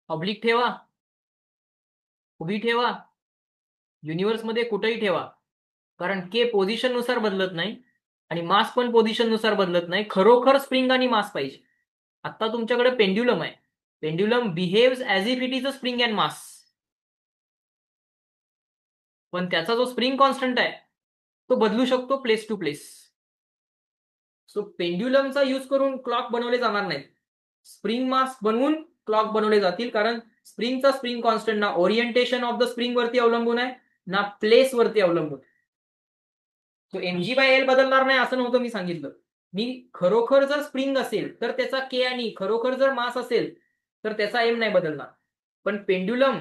ऑब्लिक ठेवा, उभी ठेवा, युनिव्हर्स मध्ये कुठेही ठेवा, कारण के पोझिशन नुसार बदलत नाही आणि मास पण पोझिशन नुसार बदलत नाही. खरोखर स्प्रिंग आणि मास पाहिजे. आता तुमच्याकडे पेंड्युलम आहे, pendulum behaves as if it is a spring and mass, पण त्याचा जो स्प्रिंग कॉन्स्टंट आहे तो बदलू शकतो प्लेस टू प्लेस. सो पेंड्युलमचा यूज करून क्लॉक बनवले जाणार नाहीत, स्प्रिंग मास बनवून क्लॉक बनवले जातील, कारण स्प्रिंगचा स्प्रिंग कॉन्स्टंट ना ओरिएंटेशन ऑफ द स्प्रिंग वरती अवलंबून आहे ना प्लेस वरती अवलंबून. तो MG बाय L बदलणार नाही असं नव्हतं मी सांगितलं. मी खरोखर जर स्प्रिंग असेल तर त्याचा K आणि खरोखर जर मास असेल तर त्याचा एम नाही बदलणार. पण pendulum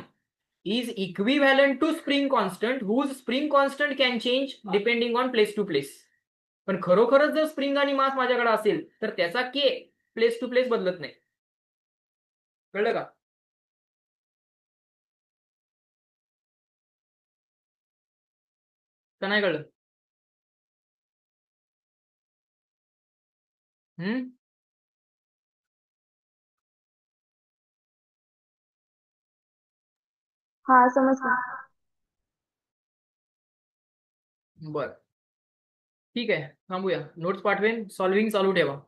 is equivalent to spring constant whose spring constant can change depending on place to place. पण खरोखरच जर स्प्रिंग आणि मास माझ्याकडे असेल तर त्याचा के प्लेस टू प्लेस बदलत नाही. कळलं का? का नाही कळलं? हा समजलं. बर, ठीक आहे, थांबूया. नोट्स पाठवेन, सॉल्व्हिंग चालू ठेवा.